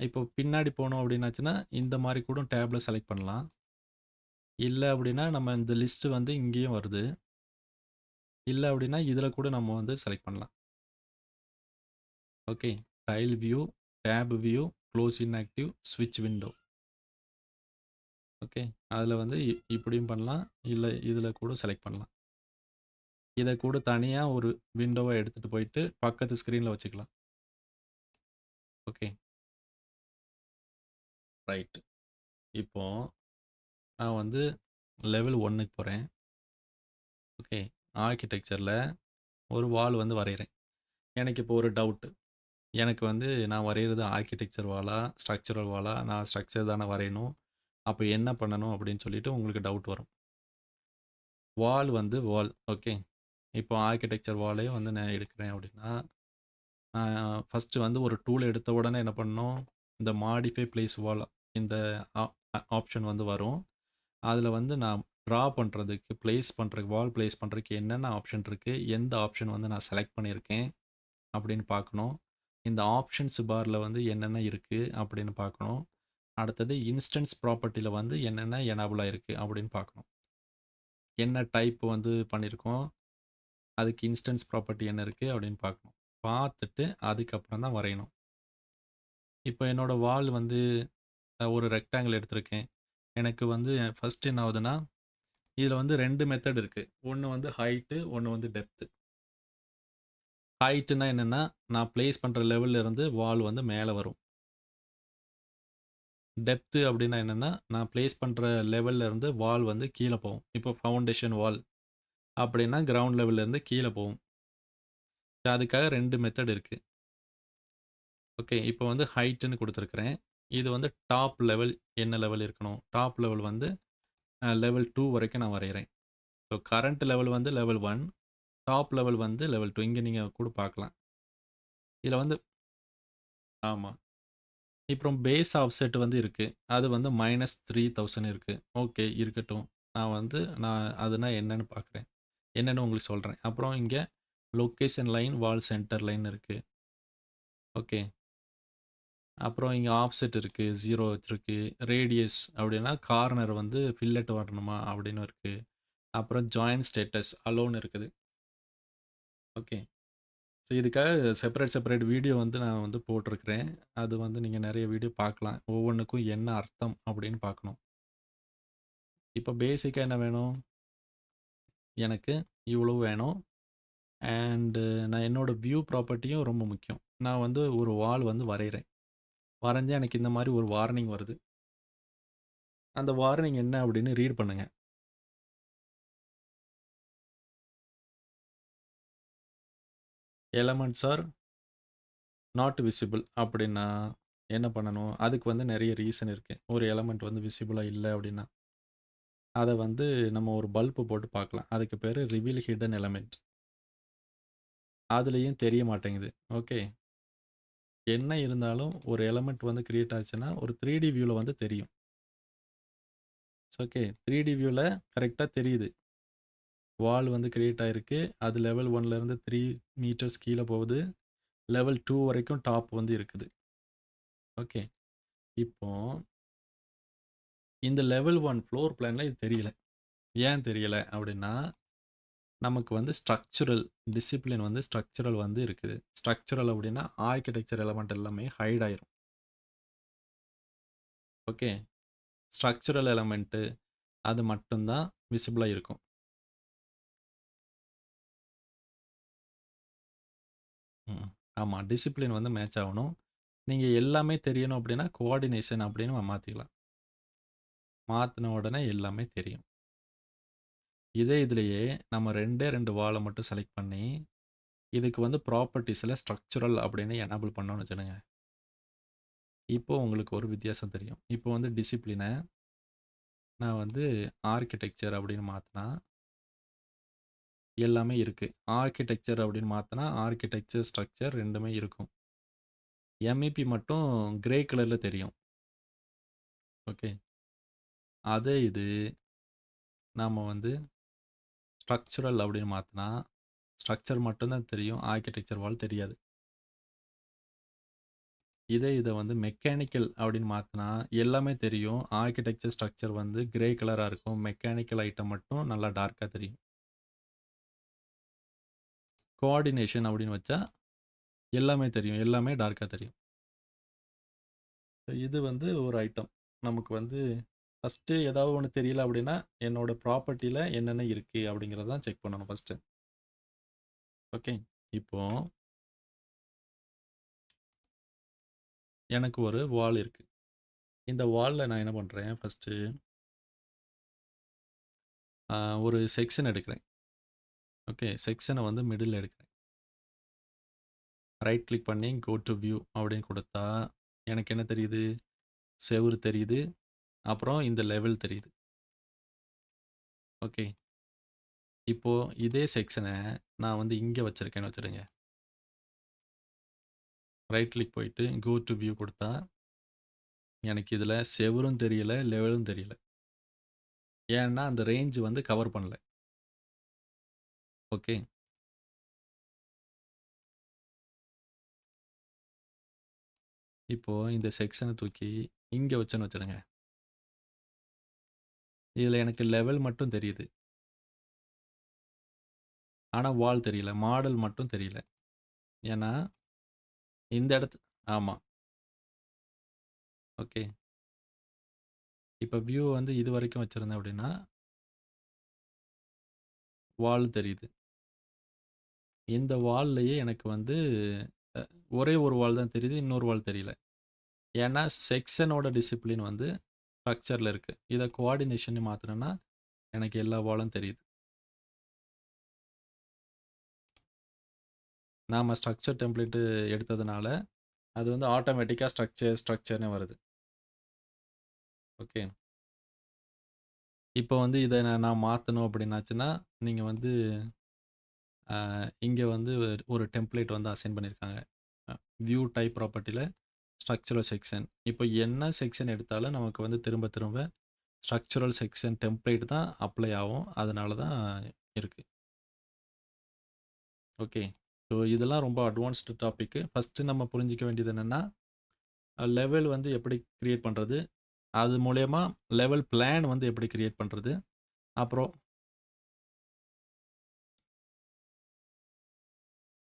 இப்போ பின்னாடி போனோம் அப்படின்னாச்சுன்னா, இந்த மாரி கூட டேப்ல செலக்ட் பண்ணலாம். இல்ல அப்படின்னா, நம்ம இந்த லிஸ்ட் வந்து இங்கேயும் வருது. இல்ல அப்படின்னா, இதில கூட நம்ம வந்து செலக்ட் பண்ணலாம். Okay. Tile view, tab view, close inactive, ஸ்விட்ச் விண்டோ. ஓகே. அதில வந்து இப்படியும் பண்ணலாம். இல்ல இதில கூட செலக்ட் பண்ணலாம். இத கூட தனியா ஒரு விண்டோவா எடுத்துட்டு போயிட்டு பக்கத்து ஸ்க்ரீன்ல வச்சுக்கலாம். ஓகே. ரைட். இப்போ நான் வந்து லெவல் 1க்கு போறேன். ஓகே. ஆர்க்கிடெக்சர்ல ஒரு வால் வந்து வரையறேன். எனக்கு இப்போ ஒரு டவுட். எனக்கு வந்து நான் வரையிறது ஆர்க்கிடெக்சர் வாலா? ஸ்ட்ரக்சரல் வாலா? நான் ஸ்ட்ரக்சர் தானே வரையணும். அப்ப என்ன பண்ணணும் அப்படின்னு சொல்லிட்டு உங்களுக்கு டவுட் வரும். வால் வந்து வால். ஓகே. இப்போ ஆர்க்கிடெக்சர் வாலே வந்து நான் எடுக்கிறேன் அப்படின்னா, நான் ஃபர்ஸ்ட்டு வந்து ஒரு டூல் எடுத்த உடனே என்ன பண்ணணும், இந்த மாடிஃபை பிளேஸ் வால் இந்த ஆ ஆப்ஷன் வந்து வரும். அதில வந்து நான் ட்ரா பண்ணுறதுக்கு, வால் பிளேஸ் பண்ணுறதுக்கு என்னென்ன ஆப்ஷன் இருக்கு, எந்த ஆப்ஷன் வந்து நான் செலக்ட் பண்ணியிருக்கேன் அப்படின்னு பார்க்கணும். இந்த ஆப்ஷன்ஸ் பார்ல வந்து என்னென்ன இருக்கு அப்படின்னு பார்க்கணும். அடுத்தது இன்ஸ்டன்ஸ் ப்ராப்பர்ட்டில வந்து என்னென்ன எனேபிள் ஆயிருக்கு அப்படின்னு பார்க்கணும். என்ன டைப் வந்து பண்ணியிருக்கோம், அதுக்கு இன்ஸ்டன்ஸ் ப்ராப்பர்ட்டி என்ன இருக்கு அப்படின்னு பார்க்கணும். பார்த்துட்டு அதுக்கப்புறம் தான் வரையணும். இப்போ என்னோட வால் வந்து ஒரு ரெக்டாங்கிள் எடுத்திருக்கேன். எனக்கு வந்து ஃபர்ஸ்ட் என்ன ஆகுதுன்னா, இதில வந்து 2 மெத்தட் இருக்கு. ஒண்ணு வந்து ஹைட்டு, ஒண்ணு வந்து டெப்த். ஹைட்னா என்னன்னா, நான் பிளேஸ் பண்ற லெவல்ல இருந்து வால் வந்து மேல வரும். டெப்த் அப்படின்னா என்னன்னா, நான் பிளேஸ் பண்ற லெவல்ல இருந்து வால் வந்து கீழ போகும். இப்போ ஃபவுண்டேஷன் வால் அப்படின்னா, கிரவுண்ட் லெவல்ல இருந்து கீழ போகும். அதுக்காக 2 மெத்தட் இருக்கு. ஓகே. இப்போ வந்து ஹைட்ன்னு குடுத்துருக்கிறேன். இது வந்து டாப் லெவல் என்ன லெவல் இருக்கணும்? டாப் லெவல் வந்து லெவல் 2 வரைக்கும் நான் வரையறேன். ஸோ கரண்ட் லெவல் வந்து லெவல் 1, டாப் லெவல் வந்து லெவல் 2. இங்க நீங்க கூட பார்க்கலாம். இதில வந்து ஆமா. அப்புறம் பேஸ் ஆஃப்செட் வந்து இருக்கு. அது வந்து -3000 இருக்கு. ஓகே இருக்கட்டும். நான் அதுனா என்னன்னு பார்க்குறேன். என்னன்னு உங்களுக்கு சொல்றேன். அப்புறம் இங்க லொகேஷன் லைன், வால் சென்டர் லைன் இருக்கு. ஓகே. அப்புறம் இங்க ஆஃப்செட் இருக்கு. 0 இருக்கு. ரேடியஸ் அப்படின்னா கார்னர் வந்து ஃபில்லெட் வரணுமா அப்படின்னு இருக்கு. அப்புறம் ஜாயின் ஸ்டேட்டஸ் அலோன் இருக்குது. ஓகே. ஸோ இதுக்காக செப்பரேட் வீடியோ வந்து நான் வந்து போட்டிருக்கிறேன். அது வந்து நீங்க நெறைய வீடியோ பார்க்கலாம். ஒவ்வொன்னுக்கும் என்ன அர்த்தம் அப்படின்னு பார்க்கணும். இப்போ பேசிக்கா என்ன வேணும்? எனக்கு இவ்வளவு வேணும். அண்டு நான் என்னோட வியூ ப்ராப்பர்ட்டியும் ரொம்ப முக்கியம். நான் வந்து ஒரு வால் வந்து வரையிறேன். வரைஞ்சா எனக்கு இந்த மாரி ஒரு வார்னிங் வருது. அந்த வார்னிங் என்ன அப்படின்னு ரீட் பண்ணுங்க. எலமெண்ட்ஸ் ஆர் நாட் விசிபிள் அப்படின்னா என்ன பண்ணணும்? அதுக்கு வந்து நெறைய ரீசன் இருக்கு. ஒரு எலமெண்ட் வந்து விசிபிளா இல்ல அப்படின்னா, அத வந்து நம்ம ஒரு பல்ப் போட்டு பார்க்கலாம். அதுக்கு பேரு ரிவீல் ஹிட்டன் எலமெண்ட். அதுலயும் தெரிய மாட்டேங்குது. ஓகே. என்ன இருந்தாலும் ஒரு எலமெண்ட் வந்து கிரியேட் ஆச்சுன்னா, ஒரு 3டி வியூல வந்து தெரியும். ஓகே. 3டி வியூல கரெக்ட்டா தெரியுது. வால் வந்து கிரியேட் ஆயிருக்கு. அது லெவல் 1லேருந்து 3 மீட்டர்ஸ் கீழ போகுது. லெவல் 2 வரைக்கும் டாப் வந்து இருக்குது. ஓகே. இப்போ இந்த லெவல் 1 ஃப்ளோர் பிளான்ல இது தெரியல. ஏன் தெரியல அப்படின்னா, நமக்கு வந்து ஸ்ட்ரக்சரல் டிசிப்ளின் வந்து ஸ்ட்ரக்சரல் வந்து இருக்குது. ஸ்ட்ரக்சரல் அப்படின்னா ஆர்க்கிடெக்சர் எலமெண்ட் எல்லாமே ஹைட் ஆயிரும். ஓகே. ஸ்ட்ரக்சரல் எலமெண்ட் அது மட்டும் தான் விசிபிளா இருக்கும். ம். ஆமா. டிசிப்ளின் வந்து மேட்ச் ஆவணும். நீங்க எல்லாமே தெரியணும் அப்படின்னா, கோஆர்டினேஷன் அப்படின்னு மாத்திக்கலாம். மாத்துன உடனே எல்லாமே தெரியும். இதே இதுலயே நம்ம 2டே 2 வால மட்டும் செலக்ட் பண்ணி, இதுக்கு வந்து ப்ராப்பர்ட்டீஸ்ல ஸ்ட்ரக்சரல் அப்படின்னு எனேபிள் பண்ணோம்னு வச்சுக்கோங்க. இப்போ உங்களுக்கு ஒரு வித்தியாசம் தெரியும். இப்போ வந்து டிசிப்ளின நான் வந்து ஆர்க்கிடெக்சர் அப்படின்னு மாத்துனா, எல்லாமே இருக்கு. ஆர்க்கிடெக்சர் அப்படின்னு மாத்துனா, ஆர்க்கிடெக்சர், ஸ்ட்ரக்சர் 2மே இருக்கும். எம்இபி மட்டும் கிரே கலர்ல தெரியும். ஓகே. அதே இது நாம வந்து ஸ்ட்ரக்சரல் அப்படின்னு மாத்துனா, ஸ்ட்ரக்சர் மட்டும் தான் தெரியும். ஆர்க்கிடெக்சர் வால் தெரியாது. இதே இத வந்து மெக்கானிக்கல் அப்படின்னு மாத்துனா, எல்லாமே தெரியும். ஆர்க்கிடெக்சர், ஸ்ட்ரக்சர் வந்து கிரே கலரா இருக்கும். மெக்கானிக்கல் ஐட்டம் மட்டும் நல்லா டார்க்கா தெரியும். கோஆர்டினேஷன் அப்படின்னு வச்சா, எல்லாமே தெரியும். எல்லாமே டார்க்கா தெரியும். இது வந்து ஒரு ஐட்டம். நமக்கு வந்து ஃபர்ஸ்ட்டு ஏதாவது ஒண்ணு தெரியல அப்படின்னா, என்னோட ப்ராப்பர்ட்டில என்னென்ன இருக்கு அப்படிங்கிறத தான் செக் பண்ணணும் ஃபர்ஸ்ட்டு. ஓகே. இப்போ எனக்கு ஒரு வால் இருக்கு. இந்த வால்ல நான் என்ன பண்றேன், ஃபர்ஸ்ட்டு ஒரு செக்ஷன் எடுக்கிறேன். ஓகே. செக்ஷன வந்து மிடில்ல எடுக்கிறேன். ரைட் கிளிக் பண்ணி கோ டூ வியூ அப்படின்னு குடுத்தா, எனக்கு என்ன தெரியுது? செவுரு தெரியுது. அப்புறம் இந்த லெவல் தெரியுது. ஓகே. இப்போ இதே செக்ஷன நான் வந்து இங்க வச்சிருக்கேன்னு வச்சுடுங்க. ரைட் கிளிக் போயிட்டு கோ டூ வியூ குடுத்தா, எனக்கு இதுல செவுரும் தெரியல, லெவலும் தெரியல. ஏன்னா, அந்த ரேஞ்ச் வந்து கவர் பண்ணல. ஓகே. இப்போ இந்த செக்ஷன தூக்கி இங்க வச்சேன்னு வச்சுடுங்க. இதுல எனக்கு லெவல் மட்டும் தெரியுது. ஆனா வால் தெரியல. மாடல் மட்டும் தெரியல. ஏன்னா, இந்த இடத்து ஆமா. ஓகே. இப்ப வியூ வந்து இதுவரைக்கும் வச்சிருந்தேன் அப்படின்னா, வால் தெரியுது. இந்த வால்லயே எனக்கு வந்து அ ஒரே ஒரு வால் தான் தெரியுது. இன்னொரு வால் தெரியல. ஏன்னா, செக்ஷனோட டிசிப்ளின் வந்து ஸ்ட்ரக்சர்ல இருக்கு. இத கோஆர்டினேஷன் மாத்துனேன்னா, எனக்கு எல்லா வாலும் தெரியுது. நாம ஸ்ட்ரக்சர் டெம்ப்ளேட் எடுத்ததுனால, அது வந்து ஆட்டோமேட்டிக்கா ஸ்ட்ரக்சர்ன்னு வருது. ஓகே. இப்போ வந்து இத நான் மாத்தணும் அப்படின்னாச்சுன்னா, நீங்க வந்து இங்க வந்து ஒரு டெம்ப்ளேட் வந்து அசைன் பண்ணியிருக்காங்க. வியூ டைப் ப்ராப்பர்ட்டில ஸ்ட்ரக்சரல் செக்ஷன். இப்போ என்ன செக்ஷன் எடுத்தாலும் நமக்கு வந்து திரும்ப திரும்ப ஸ்ட்ரக்சரல் செக்ஷன் டெம்ப்ளேட் தான் அப்ளை ஆகும். அதனால தான் இருக்கு. ஓகே. ஸோ இதெல்லாம் ரொம்ப அட்வான்ஸ்டு டாபிக்கு. ஃபர்ஸ்ட்டு நம்ம புரிஞ்சுக்க வேண்டியது என்னன்னா, லெவல் வந்து எப்படி கிரியேட் பண்றது? அது மூலியமா லெவல் பிளான் வந்து எப்படி கிரியேட் பண்றது? அப்புறம்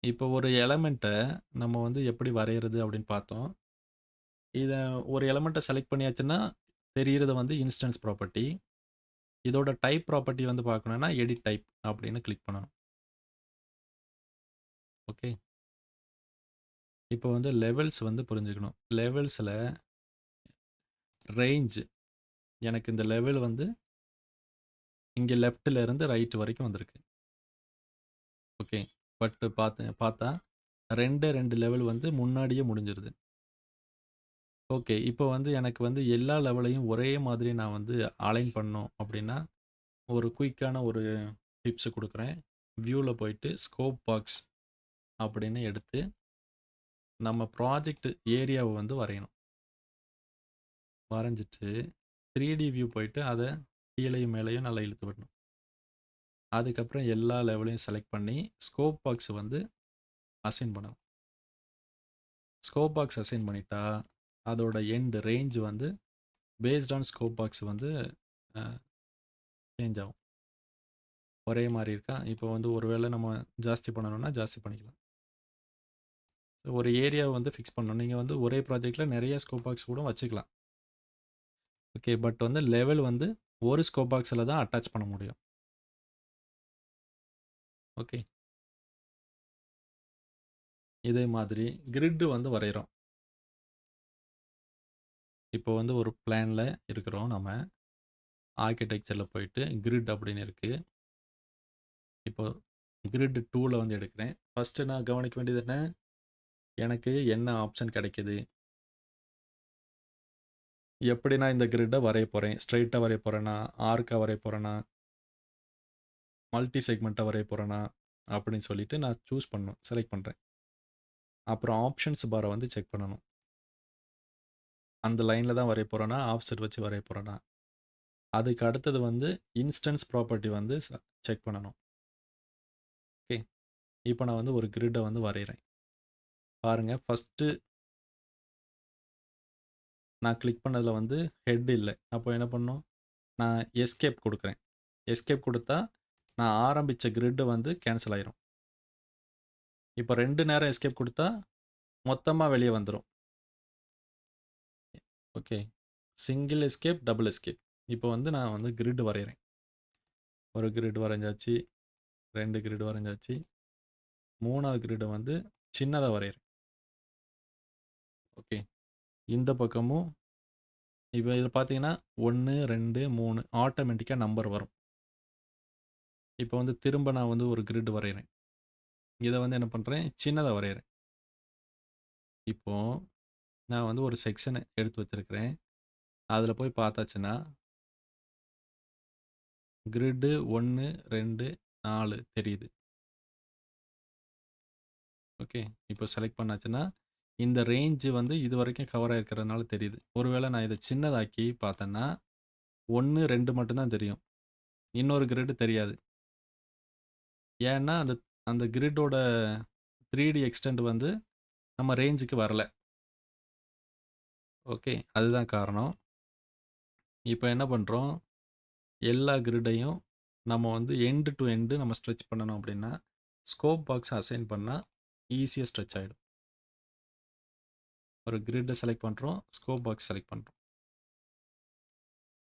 இப்போ ஒரு எலமெண்ட்ட நம்ம வந்து எப்படி வரையறது அப்படின்னு பார்த்தோம். இத ஒரு எலமெண்ட்ட செலக்ட் பண்ணியாச்சுன்னா, தெரியிறது வந்து இன்ஸ்டன்ஸ் ப்ராப்பர்ட்டி. இதோட டைப் ப்ராப்பர்ட்டி வந்து பார்க்கணும்னா, எடிட் டைப் அப்படின்னு கிளிக் பண்ணணும். ஓகே. இப்போ வந்து லெவல்ஸ் வந்து புரிஞ்சுக்கணும். லெவல்ஸில் ரேஞ்ச் எனக்கு இந்த லெவல் வந்து இங்கே லெஃப்ட்டில் இருந்து ரைட் வரைக்கும் வந்திருக்கு. ஓகே. பட் பார்த்தா 2 லெவல் வந்து முன்னாடியே முடிஞ்சிருது. ஓகே. இப்போ வந்து எனக்கு வந்து எல்லா லெவலையும் ஒரே மாதிரி நான் வந்து அலைன் பண்ணணும் அப்படின்னா, ஒரு குயிக்கான ஒரு டிப்ஸ் குடுக்குறேன். வியூவில் போயிட்டு ஸ்கோப் பாக்ஸ் அப்படின்னு எடுத்து, நம்ம ப்ராஜெக்ட் ஏரியாவை வந்து வரையணும். வரைஞ்சிட்டு 3D வியூ போயிட்டு அதை கீழேயும் மேலேயும் நல்லா இழுத்து விடணும். அதுக்கப்புறம் எல்லா லெவலையும் செலக்ட் பண்ணி ஸ்கோப் பாக்ஸ் வந்து அசைன் பண்ணணும். ஸ்கோப் பாக்ஸ் அசைன் பண்ணிட்டா அதோட எண்ட் ரேஞ்ச் வந்து பேஸ்ட் ஆன் ஸ்கோப் பாக்ஸ் வந்து சேஞ்ச் ஆகும். ஒரே மாதிரி இருக்கா? இப்போ வந்து ஒருவேளை நம்ம ஜாஸ்தி பண்ணணும்னா ஜாஸ்தி பண்ணிக்கலாம். ஒரு ஏரியாவை வந்து ஃபிக்ஸ் பண்ணணும். நீங்கள் வந்து ஒரே ப்ராஜெக்டில் நிறைய ஸ்கோப் பாக்ஸ் கூட வச்சுக்கலாம். ஓகே. பட் வந்து லெவல் வந்து ஒரு ஸ்கோப் பாக்ஸில் தான் அட்டாச் பண்ண முடியும். ஓகே. இதே மாதிரி கிரிட் வந்து வரைகிறோம். இப்போ வந்து ஒரு பிளானில் இருக்கிறோம் நம்ம. ஆர்கிடெக்சரில் போயிட்டு கிரிட் அப்படின்னு இருக்குது. இப்போ கிரிட் 2ல் வந்து எடுக்கிறேன். ஃபஸ்ட்டு நான் கவனிக்க வேண்டியது என்ன? எனக்கு என்ன ஆப்ஷன் கிடைக்குது? எப்படி நான் இந்த கிரிட்டை வரைய போகிறேன்? ஸ்ட்ரைட்டாக வரைய போகிறேன்னா, ஆர்க்காக வரைய போகிறேன்னா, மல்டி செக்மெண்ட்டாக வரைய போகிறேன்னா அப்படின்னு சொல்லிட்டு நான் சூஸ் பண்ணணும், செலக்ட் பண்ணுறேன். அப்புறம் ஆப்ஷன்ஸ் பாரை வந்து செக் பண்ணணும். அந்த லைனில் தான் வரைய போகிறேன்னா, ஆஃப்செட் வச்சு வரைய போகிறேன்னா. அதுக்கு அடுத்தது வந்து இன்ஸ்டன்ஸ் ப்ராப்பர்ட்டி வந்து செக் பண்ணணும். ஓகே. இப்போ நான் வந்து ஒரு கிரிட்டை வந்து வரைகிறேன். பாருங்கள், ஃபஸ்ட்டு நான் கிளிக் பண்ணதில் வந்து ஹெட் இல்லை. அப்போ என்ன பண்ணணும்? நான் எஸ்கேப் கொடுக்குறேன். எஸ்கேப் கொடுத்தா நான் ஆரம்பித்த கிரிட்டு வந்து கேன்சல் ஆயிரும். இப்போ 2 நேரம் எஸ்கேப் கொடுத்தா மொத்தமாக வெளியே வந்துடும். Okay. Single escape, double escape. இப்போ வந்து நான் வந்து கிரிட் வரைகிறேன். ஒரு கிரிட் வரைஞ்சாச்சு, 2 கிரிட் வரைஞ்சாச்சு, 3வது கிரிட்டை வந்து சின்னதாக வரைகிறேன். ஓகே. இந்த பக்கமும் இப்போ இதில் பார்த்தீங்கன்னா 1, 2, 3 ஆட்டோமேட்டிக்காக நம்பர் வரும். இப்போ வந்து திரும்ப நான் வந்து ஒரு கிரிட் வரைகிறேன். இதை வந்து என்ன பண்ணுறேன்? சின்னதாக வரைகிறேன். இப்போ நான் வந்து ஒரு செக்ஷனை எடுத்து வச்சிருக்கிறேன். அதில் போய் பார்த்தாச்சுன்னா கிரிட்டு 1, 2, 4 தெரியுது. ஓகே. இப்போ செலக்ட் பண்ணாச்சுன்னா இந்த ரேஞ்சு வந்து இது வரைக்கும் கவர் ஆகிருக்கிறதுனால தெரியுது. ஒருவேளை நான் இதை சின்னதாக்கி பார்த்தேன்னா 1, 2 மட்டும்தான் தெரியும். இன்னொரு கிரிட் தெரியாது. ஏன்னா அந்த அந்த கிரிட்டோட 3D எக்ஸ்டெண்ட் வந்து நம்ம ரேஞ்சுக்கு வரல. ஓகே. அதுதான் காரணம். இப்போ என்ன பண்ணுறோம்? எல்லா கிரிட்டையும் நம்ம வந்து எண்டு டு எண்டு நம்ம ஸ்ட்ரெச் பண்ணணும் அப்படின்னா ஸ்கோப் பாக்ஸ் அசைன் பண்ணால் ஈஸியாக ஸ்ட்ரெச் ஆகிடும். ஒரு கிரிட்டை செலக்ட் பண்ணுறோம், ஸ்கோப் பாக்ஸ் செலக்ட் பண்ணுறோம்.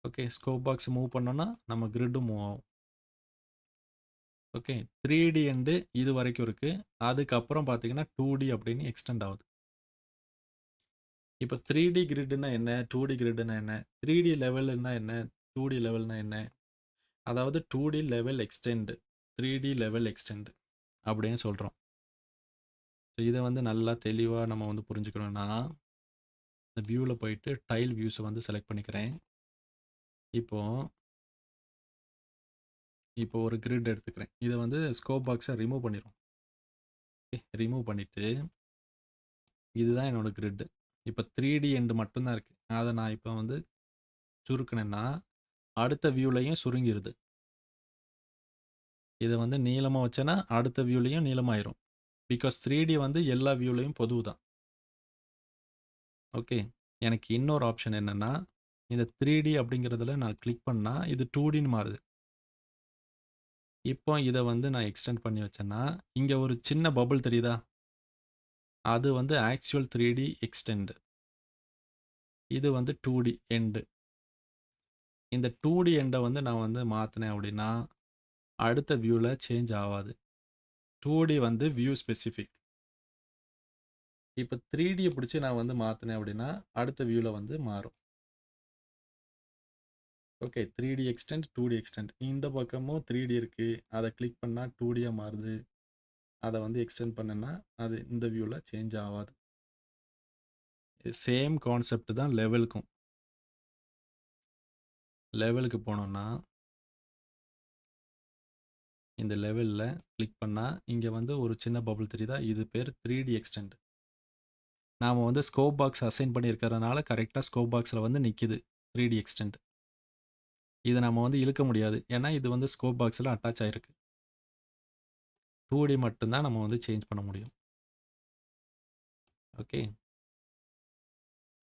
ஓகே. ஸ்கோப் பாக்ஸ் மூவ் பண்ணோன்னா நம்ம கிரிட்டும் மூவ் ஆகும். ஓகே. 3D எண்டு இது வரைக்கும் இருக்குது. அதுக்கப்புறம் பார்த்தீங்கன்னா 2D அப்படின்னு எக்ஸ்டெண்ட் ஆகுது. இப்போ 3D கிரிட்னா என்ன? 2D கிரிட்னா என்ன? 3D லெவல்னா என்ன? 2D லெவல்னா என்ன? அதாவது 2D level extend, 3D level extend அப்படின்னு சொல்கிறோம். இதை வந்து நல்லா தெளிவாக நம்ம வந்து புரிஞ்சுக்கணும்னா இந்த வியூவில் போயிட்டு டைல் வியூஸை வந்து செலக்ட் பண்ணிக்கிறேன். இப்போ ஒரு கிரிட் எடுத்துக்கிறேன். இதை வந்து ஸ்கோப் பாக்ஸை ரிமூவ் பண்ணிடும். ரிமூவ் பண்ணிவிட்டு இதுதான் என்னோட கிரிட். இப்போ 3D எண்டு மட்டும்தான் இருக்குது. அதை நான் இப்போ வந்து சுருக்கினேன்னா அடுத்த வியூலையும் சுருங்கிடுது. இதை வந்து நீளமாக வச்சேன்னா அடுத்த வியூலையும் நீளமாயிரும். பிகாஸ் 3D வந்து எல்லா வியூலையும் பொதுவு தான். ஓகே. எனக்கு இன்னொரு ஆப்ஷன் என்னென்னா இந்த 3D அப்படிங்கிறதுல நான் கிளிக் பண்ணால் இது 2Dன்னு மாறுது. இப்போ இதை வந்து நான் எக்ஸ்டெண்ட் பண்ணி வச்சேன்னா இங்கே ஒரு சின்ன பபுள் தெரியுதா? அது வந்து ஆக்சுவல் 3D எக்ஸ்டெண்ட். இது வந்து 2D எண்டு. இந்த 2D எண்டை வந்து நான் வந்து மாற்றினேன் அப்படின்னா அடுத்த வியூவில் சேஞ்ச் ஆகாது. 2D வந்து வியூ ஸ்பெசிஃபிக். இப்போ 3Dயை பிடிச்சி நான் வந்து மாற்றினேன் அப்படின்னா அடுத்த வியூவில் வந்து மாறும். Okay, 3D extend, 2D extend. இந்த பக்கமும் 3D இருக்குது, அதை கிளிக் பண்ணால் 2Dயாக மாறுது. அதை வந்து எக்ஸ்டெண்ட் பண்ணேன்னா அது இந்த வியூவில் சேஞ்ச் ஆகாது. சேம் கான்செப்ட் தான் லெவலுக்கும். லெவலுக்கு போனோம்னா இந்த லெவலில் கிளிக் பண்ணால் இங்கே வந்து ஒரு சின்ன பபுள் தெரியுதா, இது பேர் 3D எக்ஸ்டெண்ட். நாம் வந்து ஸ்கோப் பாக்ஸ் அசைன் பண்ணியிருக்கிறதுனால கரெக்டாக ஸ்கோப் பாக்ஸில் வந்து நிற்கிது 3D எக்ஸ்டெண்ட். இதை நம்ம வந்து இழுக்க முடியாது, ஏன்னா இது வந்து ஸ்கோப் பாக்ஸில் அட்டாச் ஆகிருக்கு. 2D மட்டும்தான் நம்ம வந்து சேஞ்ச் பண்ண முடியும். ஓகே,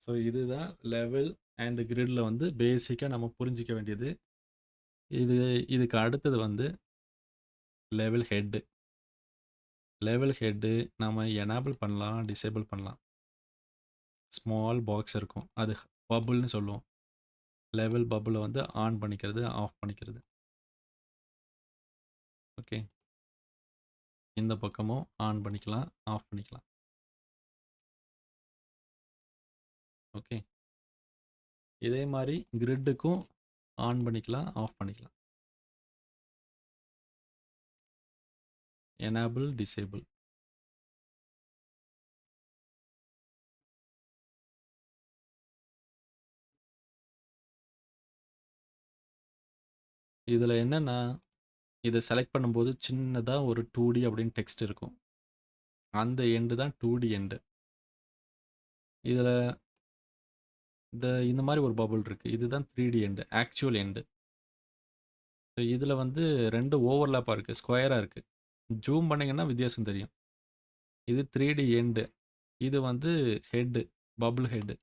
ஸோ இதுதான் லெவல் அண்ட் கிரிடில் வந்து பேசிக்காக நம்ம புரிஞ்சிக்க வேண்டியது. இதுக்கு அடுத்தது வந்து லெவல் ஹெட்டு. லெவல் ஹெட்டு நம்ம எனேபிள் பண்ணலாம், டிசேபிள் பண்ணலாம். ஸ்மால் பாக்ஸ் இருக்கும், அது பபுள்னு சொல்லுவோம். லெவல் பபுளை வந்து ஆன் பண்ணிக்கிறது, ஆஃப் பண்ணிக்கிறது. ஓகே, இந்த பக்கமும் ஆன் பண்ணிக்கலாம், ஆஃப் பண்ணிக்கலாம். ஓகே, இதே மாதிரி கிரிட்டுக்கும் ஆன் பண்ணிக்கலாம், ஆஃப் பண்ணிக்கலாம். Enable, disable. இதில் என்னென்னா, இதை செலக்ட் பண்ணும்போது சின்னதாக ஒரு 2D அப்படின்னு டெக்ஸ்ட் இருக்கும். அந்த எண்டு தான் 2D எண்டு. இதில் இந்த மாதிரி ஒரு பபுள் இருக்குது, இதுதான் 3D end, actual end. So இதில் வந்து 2 ஓவர்லேப்பாக இருக்குது, ஸ்கொயராக இருக்குது. ஜூம் பண்ணிங்கன்னா வித்தியாசம் தெரியும். இது 3D எண்டு, இது வந்து head, bubble head.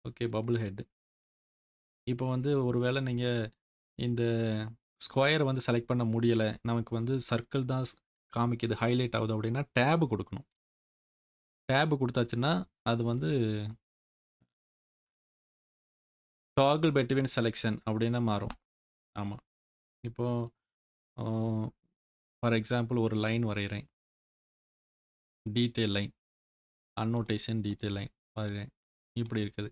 Okay, bubble head. இப்போ வந்து ஒருவேளை நீங்கள் இந்த ஸ்கொயரை வந்து செலக்ட் பண்ண முடியலை, நமக்கு வந்து சர்க்கிள் தான் காமிக்குது, ஹைலைட் ஆகுது அப்படின்னா டேபு கொடுக்கணும். டேபு கொடுத்தாச்சுன்னா அது வந்து டாகிள் பெட்வீன் செலெக்ஷன் அப்படின்னு மாறும். ஆமாம், இப்போது ஃபார் எக்ஸாம்பிள் ஒரு லைன் வரைகிறேன், டீட்டெயில் லைன், அன்னோட்டேஷன் டீட்டெயில் லைன் வரைகிறேன், இப்படி இருக்குது.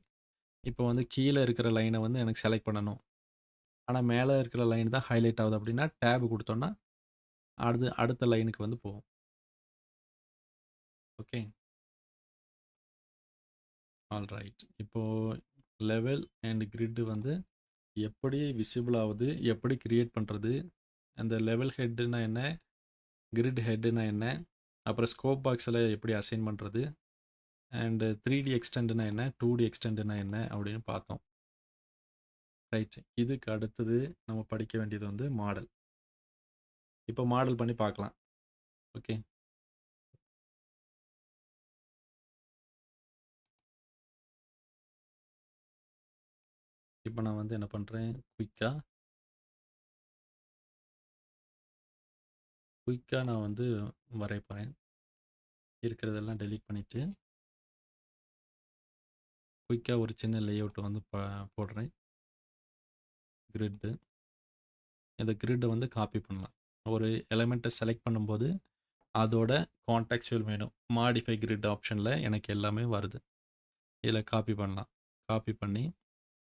இப்போ வந்து கீழே இருக்கிற லைனை வந்து எனக்கு செலக்ட் பண்ணணும், ஆனால் மேலே இருக்கிற லைன் தான் ஹைலைட் ஆகுது அப்படின்னா டேபு கொடுத்தோன்னா அடுத்த லைனுக்கு வந்து போகும். Okay, all right. இப்போது லெவல் அண்ட் கிரிட்டு வந்து எப்படி விசிபிள் ஆகுது, எப்படி கிரியேட் பண்ணுறது, அந்த லெவல் ஹெட்டுனா என்ன, கிரிட் ஹெட்டுனா என்ன, அப்புறம் ஸ்கோப் பாக்ஸில் எப்படி அசைன் பண்ணுறது, அண்டு 3D எக்ஸ்டெண்டுனா என்ன, 2D எக்ஸ்டெண்டுனா என்ன அப்படின்னு பார்த்தோம். ரைட், இதுக்கு அடுத்தது நம்ம படிக்க வேண்டியது வந்து மாடல். இப்போ மாடல் பண்ணி பார்க்கலாம். ஓகே, இப்போ நான் வந்து என்ன பண்ணுறேன், குயிக்காக நான் வந்து வரைய போகிறேன். இருக்கிறதெல்லாம் டெலீட் பண்ணிவிட்டு குயிக்காக ஒரு சின்ன லேஅவுட்டை வந்து போடுறேன். கிரிட்டு, இந்த கிரிட்டை வந்து காப்பி பண்ணலாம். ஒரு எலிமெண்ட்டை செலக்ட் பண்ணும்போது அதோட கான்டெக்சுவல் மெனு மாடிஃபை கிரிட் ஆப்ஷனில் எனக்கு எல்லாமே வருது. இதில் காப்பி பண்ணலாம். காப்பி பண்ணி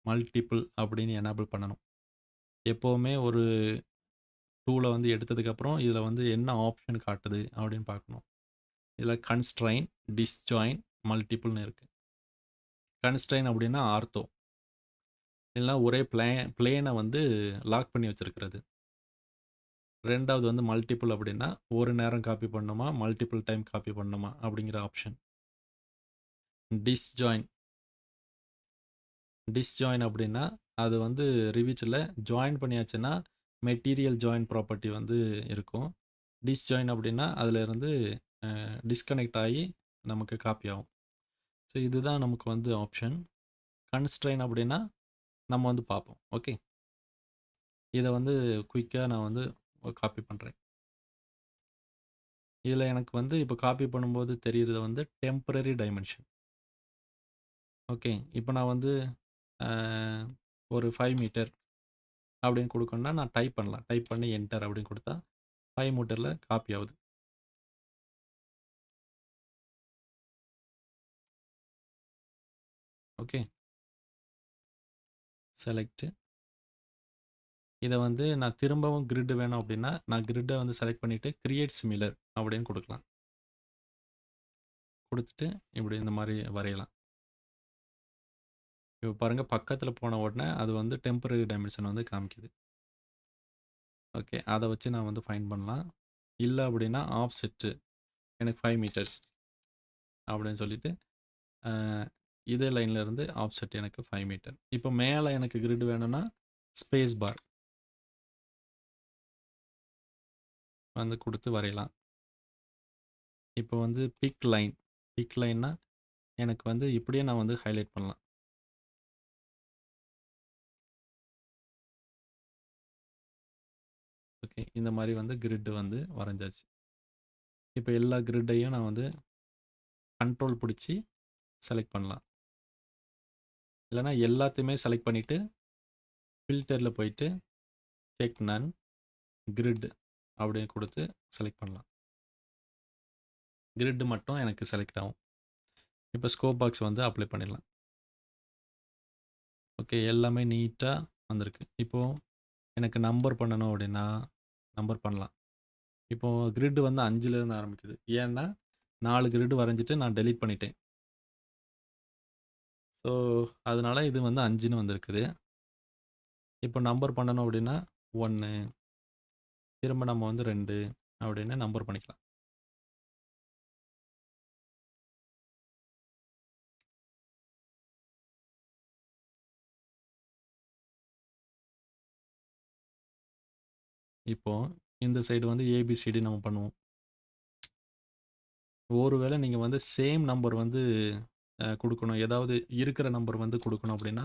மல்டிபிள் அப்படின்னு எனேபிள் பண்ணணும். எப்போவுமே ஒரு டூலை வந்து எடுத்ததுக்கப்புறம் இதில் வந்து என்ன ஆப்ஷன் காட்டுது அப்படின்னு பார்க்கணும். இதில் கன்ஸ்ட்ரைன், டிஸ்ஜாயின், மல்டிபிள்னு இருக்குது. கன்ஸ்ட்ரைன் அப்படின்னா ஆர்த்தோ, இல்லைனா ஒரே பிளேனை வந்து லாக் பண்ணி வச்சுருக்கிறது. ரெண்டாவது வந்து மல்டிபிள் அப்படின்னா ஒரு நேரம் காப்பி பண்ணணுமா, மல்டிபிள் டைம் காப்பி பண்ணணுமா அப்படிங்கிற ஆப்ஷன். டிஸ்ஜாயின் அப்படின்னா அது வந்து ரிவிட்டில் ஜாயின் பண்ணியாச்சுன்னா மெட்டீரியல் ஜாயின் ப்ராப்பர்ட்டி வந்து இருக்கும். டிஸ்ஜாயின் அப்படின்னா அதிலிருந்து டிஸ்கனெக்ட் ஆகி நமக்கு காப்பி ஆகும். ஸோ இதுதான் நமக்கு வந்து ஆப்ஷன். கன்ஸ்ட்ரைன் அப்படின்னா நம்ம வந்து பார்ப்போம். ஓகே, இதை வந்து குயிக்காக நான் வந்து காப்பி பண்ணுறேன். இதில் எனக்கு வந்து இப்போ காப்பி பண்ணும்போது தெரிகிறது வந்து டெம்பரரி டைமென்ஷன். ஓகே, இப்போ நான் வந்து ஒரு 5 மீட்டர் அப்படின்னு கொடுக்கணும்னா நான் டைப் பண்ணலாம். டைப் பண்ணி என்டர் அப்படின்னு கொடுத்தா 5 மீட்டரில் காப்பி ஆகுது. Okay, select. இதை வந்து நான் திரும்பவும் கிரிட் வேணும் அப்படின்னா நான் கிரிட்டை வந்து செலக்ட் பண்ணிவிட்டு கிரியேட் சிமிலர் அப்படின்னு கொடுக்கலாம். கொடுத்துட்டு இப்படி இந்த மாதிரி வரையலாம். இப்போ பாருங்கள், பக்கத்தில் போன உடனே அது வந்து டெம்பரரி டைமென்ஷன் வந்து காமிக்குது. ஓகே, அதை வச்சு நான் வந்து ஃபைன் பண்ணலாம். இல்லை அப்படின்னா ஆஃப் செட்டு எனக்கு 5 மீட்டர்ஸ் அப்படின்னு சொல்லிட்டு இதே லைனில் இருந்து ஆஃப் செட் எனக்கு 5 மீட்டர். இப்போ மேலே எனக்கு கிரிட் வேணும்னா ஸ்பேஸ் பார் வந்து கொடுத்து வரையலாம். இப்போ வந்து பிக் லைன்னா எனக்கு வந்து இப்படியே நான் வந்து ஹைலைட் பண்ணலாம். ஓகே, இந்த மாதிரி வந்து கிரிட் வந்து வரைஞ்சாச்சு. இப்போ எல்லா கிரிட்டையும் நான் வந்து கண்ட்ரோல் பிடிச்சி செலக்ட் பண்ணலாம். இல்லைனா எல்லாத்தையுமே செலக்ட் பண்ணிவிட்டு ஃபில்டரில் போயிட்டு செக் நன் கிரிட் அப்படின்னு கொடுத்து செலக்ட் பண்ணலாம். கிரிட் மட்டும் எனக்கு செலக்ட் ஆகும். இப்போ ஸ்கோப் பாக்ஸ் வந்து அப்ளை பண்ணிடலாம். ஓகே, எல்லாமே நீட்டாக வந்திருக்கு. இப்போது எனக்கு நம்பர் பண்ணணும் அப்படின்னா நம்பர் பண்ணலாம். இப்போது கிரிட் வந்து 5லேருந்து ஆரம்பிக்குது. ஏன்னா 4 கிரிட் வரைஞ்சிட்டு நான் டெலீட் பண்ணிட்டேன். ஸோ அதனால் இது வந்து 5ன்னு வந்திருக்குது. இப்போ நம்பர் பண்ணணும் அப்படின்னா 1, திரும்ப நம்ம வந்து 2 அப்படின்னு நம்பர் பண்ணிக்கலாம். இப்போது இந்த சைடு வந்து ஏபிசிடி நம்ம பண்ணுவோம். ஒருவேளை நீங்கள் வந்து சேம் நம்பர் வந்து கொடுக்கணும், ஏதாவது இருக்கிற நம்பர் வந்து கொடுக்கணும் அப்படின்னா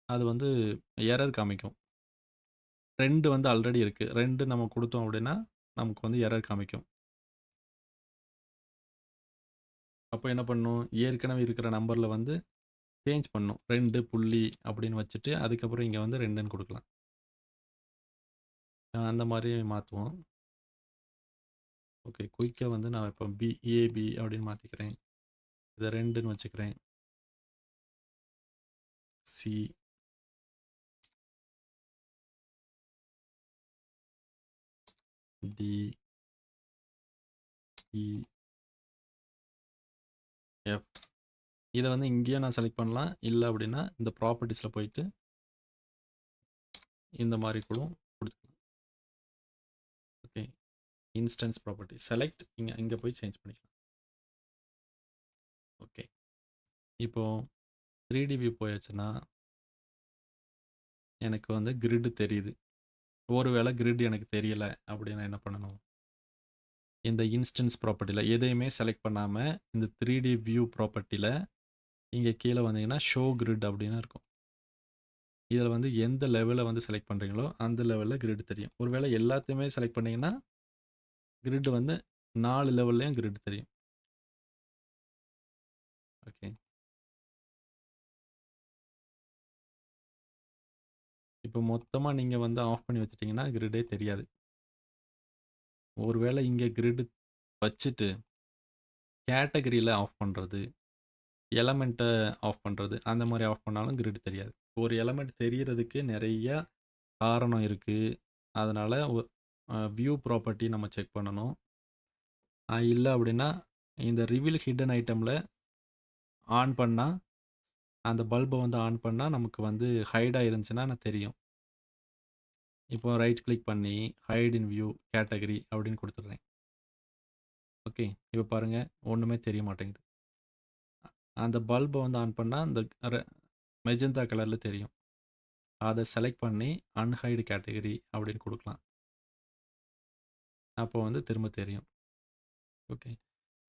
அது வந்து எரர் காமிக்கும். 2 வந்து ஆல்ரெடி இருக்குது, 2 நம்ம கொடுத்தோம் அப்படின்னா நமக்கு வந்து எரர் காமிக்கும். அப்போ என்ன பண்ணணும், ஏற்கனவே இருக்கிற நம்பரில் வந்து சேஞ்ச் பண்ணணும். 2 புள்ளி அப்படின்னு வச்சுட்டு அதுக்கப்புறம் இங்கே வந்து 2ன்னு கொடுக்கலாம். அந்த மாதிரி மாற்றுவோம். ஓகே, குயிக்காக வந்து நான் இப்போ ஏபி அப்படின்னு மாற்றிக்கிறேன். இதை 2ன்னு வச்சுக்கிறேன். சி, டி, இ, எஃப். இதை வந்து இங்கேயே நான் செலக்ட் பண்ணலாம். இல்லை அப்படின்னா இந்த ப்ராப்பர்ட்டிஸில் போயிட்டு இந்த மாதிரி கூட கொடுத்துக்கலாம். ஓகே, இன்ஸ்டன்ஸ் ப்ராப்பர்ட்டி செலக்ட், இங்கே போய் சேஞ்ச் பண்ணிக்கலாம். ஓகே, இப்போது 3D வியூ போயாச்சுன்னா எனக்கு வந்து கிரிட் தெரியுது. ஒருவேளை கிரிட் எனக்கு தெரியலை அப்படின்னா என்ன பண்ணணும், இந்த இன்ஸ்டன்ஸ் ப்ராப்பர்ட்டியில் எதையுமே செலக்ட் பண்ணாமல் இந்த 3D வியூ ப்ராப்பர்ட்டியில் இங்கே கீழே வந்தீங்கன்னா ஷோ கிரிட் அப்படின்னு இருக்கும். இதில் வந்து எந்த லெவலில் வந்து செலக்ட் பண்ணுறீங்களோ அந்த லெவலில் கிரிட் தெரியும். ஒருவேளை எல்லாத்தையுமே செலக்ட் பண்ணிங்கன்னா கிரிட் வந்து 4 லெவல்லையும் கிரிட் தெரியும். ஓகே, இப்போ மொத்தமாக நீங்கள் வந்து ஆஃப் பண்ணி வச்சிட்டிங்கன்னா கிரிட்டே தெரியாது. ஒருவேளை இங்கே கிரிட் வச்சுட்டு கேட்டகரியில் ஆஃப் பண்ணுறது, எலமெண்ட்டை ஆஃப் பண்ணுறது, அந்த மாதிரி ஆஃப் பண்ணாலும் கிரிட் தெரியாது. ஒரு எலமெண்ட் தெரியறதுக்கு நிறைய காரணம் இருக்குது. அதனால் வியூ ப்ராப்பர்ட்டி நம்ம செக் பண்ணணும். இல்லை அப்படின்னா இந்த ரிவீல் ஹிடன் ஐட்டமில் ஆன் பண்ணால், அந்த பல்பை வந்து ஆன் பண்ணால் நமக்கு வந்து ஹைடாக இருந்துச்சுன்னா நான் தெரியும். இப்போ ரைட் கிளிக் பண்ணி ஹைட் இன் வியூ கேட்டகரி அப்படின்னு கொடுத்துட்றேன். ஓகே, இப்போ பாருங்கள் ஒன்றுமே தெரிய மாட்டேங்குது. அந்த பல்பை வந்து ஆன் பண்ணால் அந்த மெஜந்தா கலரில் தெரியும். அதை செலக்ட் பண்ணி அன்ஹைடு கேட்டகரி அப்படின்னு கொடுக்கலாம். அப்போ வந்து திரும்ப தெரியும். ஓகே,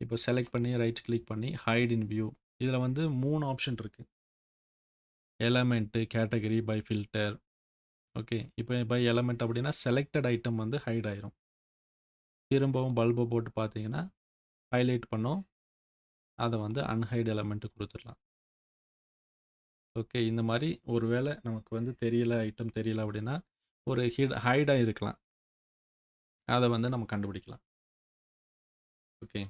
இப்போ செலக்ட் பண்ணி ரைட் கிளிக் பண்ணி ஹைட் இன் வியூ. இதில் வந்து 3 ஆப்ஷன் இருக்குது. Element, category, by filter. Okay, இப்போ பை எலமெண்ட் அப்படின்னா செலக்டட் ஐட்டம் வந்து ஹைட் ஆயிரும். திரும்பவும் பல்பை போட்டு பார்த்தீங்கன்னா ஹைலைட் பண்ணோம், அதை வந்து அன்ஹைட் எலமெண்ட்டு கொடுத்துடலாம். ஓகே, இந்த மாதிரி ஒரு வேளை நமக்கு வந்து தெரியல, ஐட்டம் தெரியல அப்படின்னா ஒரு ஹைடாக இருக்கலாம். அத வந்து நம்ம கண்டுபிடிக்கலாம். ஓகே.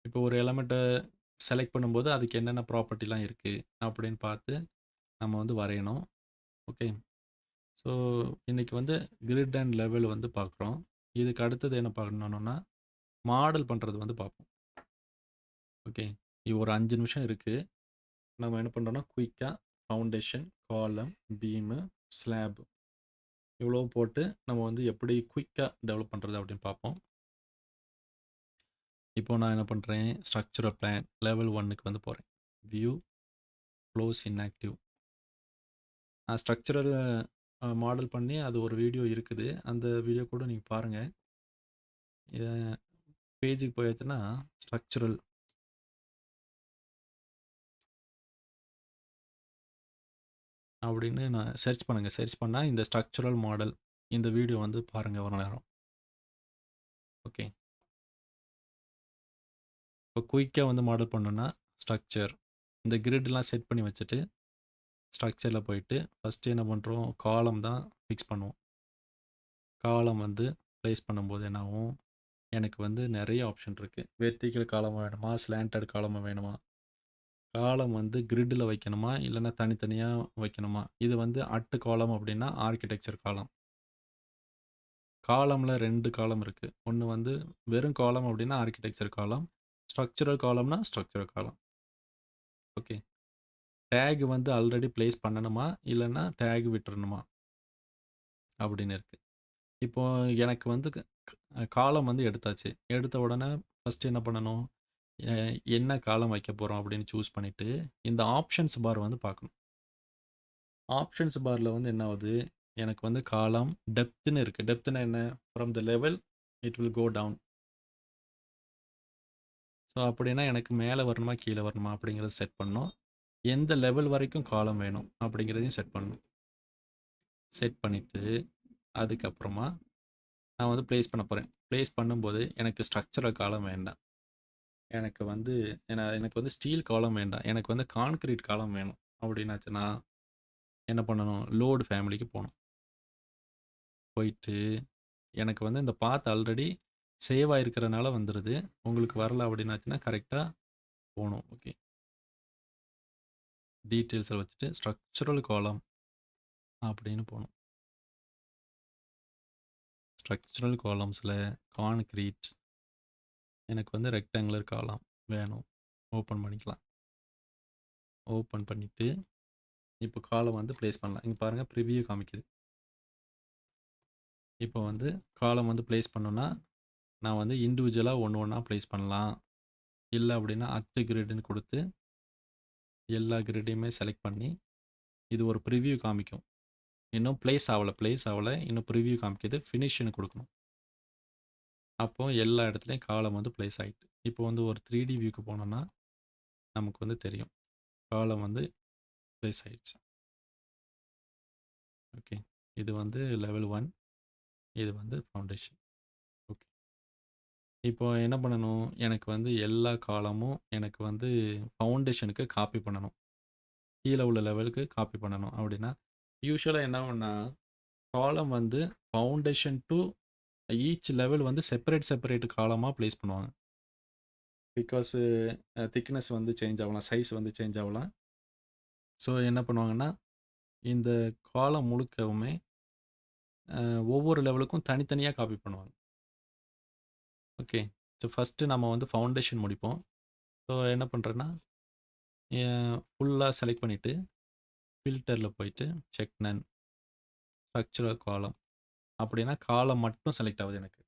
இப்போ ஒரு எலமெண்ட்ட செலக்ட் பண்ணும்போது, அதுக்கு என்னென்ன ப்ராப்பர்ட்டிலாம் இருக்கு அப்படின்னு பார்த்து நம்ம வந்து வரையணும். ஓகே. ஸோ இன்னைக்கு வந்து கிரிட் அண்ட் லெவல் வந்து பார்க்குறோம். இதுக்கு அடுத்தது என்ன பண்ணணும்னா, மாடல் பண்ணுறது வந்து பார்ப்போம். ஓகே. இது ஒரு 5 நிமிஷம் இருக்கு. நம்ம என்ன பண்ணுறோம்னா, குயிக்கா ஃபவுண்டேஷன், காலம், பீமு, ஸ்லாப் இவ்வளோ போட்டு நம்ம வந்து எப்படி குயிக்கா டெவலப் பண்ணுறது அப்படின்னு பார்ப்போம். இப்போ நான் என்ன பண்ணுறேன், ஸ்ட்ரக்சரல் பிளான் லெவல் 1க்கு வந்து போகிறேன். View, close inactive. நான் ஸ்ட்ரக்சரல் மாடல் பண்ணி அது ஒரு வீடியோ இருக்குது. அந்த வீடியோ கூட நீங்க பாருங்க. பேஜுக்கு போயாச்சுன்னா, ஸ்ட்ரக்சரல் அப்படின்னு நான் சர்ச் பண்ணுங்க. சர்ச் பண்ணா இந்த ஸ்ட்ரக்சரல் மாடல் இந்த வீடியோ வந்து பாருங்க ஒரு நேரம். ஓகே. இப்போ குயிக்கா வந்து மாடல் பண்ணணும்னா, ஸ்ட்ரக்சர் இந்த கிரிட்லாம் செட் பண்ணி வச்சுட்டு, ஸ்ட்ரக்சர்ல போயிட்டு ஃபர்ஸ்ட்டு என்ன பண்ணுறோம், காலம் தான் ஃபிக்ஸ் பண்ணுவோம். காலம் வந்து ப்ளேஸ் பண்ணும்போது என்னாகும், எனக்கு வந்து நிறைய ஆப்ஷன் இருக்கு. வெர்டிகல் காலமா வேணுமா, ஸ்லாண்டட் காலமா வேணுமா, காலம் வந்து கிரிட்ல வைக்கணுமா, இல்லைன்னா தனித்தனியா வைக்கணுமா? இது வந்து அட் காலம் அப்படின்னா ஆர்க்கிடெக்சர் காலம். காலம்ல 2 காலம் இருக்கு. ஒண்ணு வந்து வெறும் காலம் அப்படின்னா ஆர்க்கிடெக்சர் காலம். ஸ்ட்ரக்சரல் காலம்னா ஸ்ட்ரக்சரல் காலம். ஓகே. டேக் வந்து ஆல்ரெடி பிளேஸ் பண்ணணுமா, இல்லைன்னா டேக் விட்டுறணுமா அப்படின்னு இருக்கு. இப்போ எனக்கு வந்து காலம் வந்து எடுத்தாச்சு. எடுத்த உடனே ஃபர்ஸ்ட் என்ன பண்ணணும்? எ என்ன காலம் வைக்க போறோம் அப்படின்னு சூஸ் பண்ணிட்டு, இந்த ஆப்ஷன்ஸ் பார் வந்து பார்க்கணும். ஆப்ஷன்ஸ் பார்ல வந்து என்ன ஆகுது, எனக்கு வந்து காலம் டெப்த்ன்னு இருக்கு. டெப்த்ன்னா என்ன? From the level it will go down. So அப்படின்னா எனக்கு மேலே வரணுமா, கீழே வரணுமா அப்படிங்கிறத செட் பண்ணணும். எந்த லெவல் வரைக்கும் காலம் வேணும் அப்படிங்கிறதையும் செட் பண்ணணும். செட் பண்ணிட்டு அதுக்கப்புறமா நான் வந்து ப்ளேஸ் பண்ண போகிறேன். ப்ளேஸ் பண்ணும்போது எனக்கு ஸ்ட்ரக்சரல் காலம் வேண்டாம். எனக்கு வந்து ஸ்டீல் காலம் வேண்டாம். எனக்கு வந்து கான்கிரீட் காலம் வேணும். அப்படின்னாச்சுன்னா என்ன பண்ணணும்? லோடு ஃபேமிலிக்கு போணும். போயிட்டு எனக்கு வந்து இந்த பாத் ஆல்ரெடி சேவ் ஆயிருக்கிறனால வந்துருது. உங்களுக்கு வரல அப்படின்னாச்சுன்னா கரெக்ட்டா போணும். ஓகே. டீட்டெயில்ஸை வச்சுட்டு ஸ்ட்ரக்சரல் காலம் அப்படின்னு போணும். ஸ்ட்ரக்சரல் காலம்ஸில் கான்கிரீட் எனக்கு வந்து ரெக்டாங்குலர் காலம் வேணும். ஓப்பன் பண்ணிக்கலாம். ஓப்பன் பண்ணிவிட்டு இப்போ காலம் வந்து ப்ளேஸ் பண்ணலாம். இங்கே பாருங்கள் ப்ரிவியூ காமிக்குது. இப்போ வந்து காலம் வந்து ப்ளேஸ் பண்ணோன்னா நான் வந்து இண்டிவிஜுவலாக ஒன்று ஒன்றா ப்ளேஸ் பண்ணலாம். இல்லை அப்படின்னா அட் கிரிட்னு கொடுத்து எல்லா கிரிட்டையுமே செலக்ட் பண்ணி இது ஒரு ப்ரிவ்யூ காமிக்கும். இன்னும் ப்ளேஸ் ஆகலை. இன்னும் ப்ரிவ்யூ காமிக்குது. ஃபினிஷ்னு கொடுக்கணும். அப்போ எல்லா இடத்துலையும் காலம் வந்து ப்ளேஸ் ஆகிட்டு. இப்போ வந்து ஒரு 3D வியூக்கு போனோன்னா நமக்கு வந்து தெரியும். காலம் வந்து ப்ளேஸ் ஆயிடுச்சு. ஓகே. இது வந்து லெவல் 1. இது வந்து ஃபவுண்டேஷன். ஓகே. இப்போ என்ன பண்ணணும்? எனக்கு வந்து எல்லா காலமும் எனக்கு வந்து ஃபவுண்டேஷனுக்கு காப்பி பண்ணணும். கீழே உள்ள லெவலுக்கு காப்பி பண்ணணும். அப்படின்னா யூசுவலா என்ன ஆகும்னா, காலம் வந்து ஃபவுண்டேஷன் டூ ஈச் லெவல் வந்து செப்பரேட் காலமா பிளேஸ் பண்ணுவாங்க. பிகாஸ் திக்னஸ் வந்து சேஞ்ச் ஆகலாம், சைஸ் வந்து சேஞ்ச் ஆகலாம். ஸோ என்ன பண்ணுவாங்கன்னா, இந்த காலம் முழுக்கவுமே ஒவ்வொரு லெவலுக்கும் தனித்தனியா காப்பி பண்ணுவாங்க. ஓகே. ஸோ ஃபர்ஸ்ட்டு நம்ம வந்து ஃபவுண்டேஷன் முடிப்போம். ஸோ என்ன பண்ணுறேன்னா, ஃபுல்லா செலக்ட் பண்ணிட்டு, ஃபில்டர்ல போயிட்டு செக் நன், ஸ்ட்ரக்சரல் காலம் அப்படின்னா காலம் மட்டும் செலக்ட் ஆகுது எனக்கு.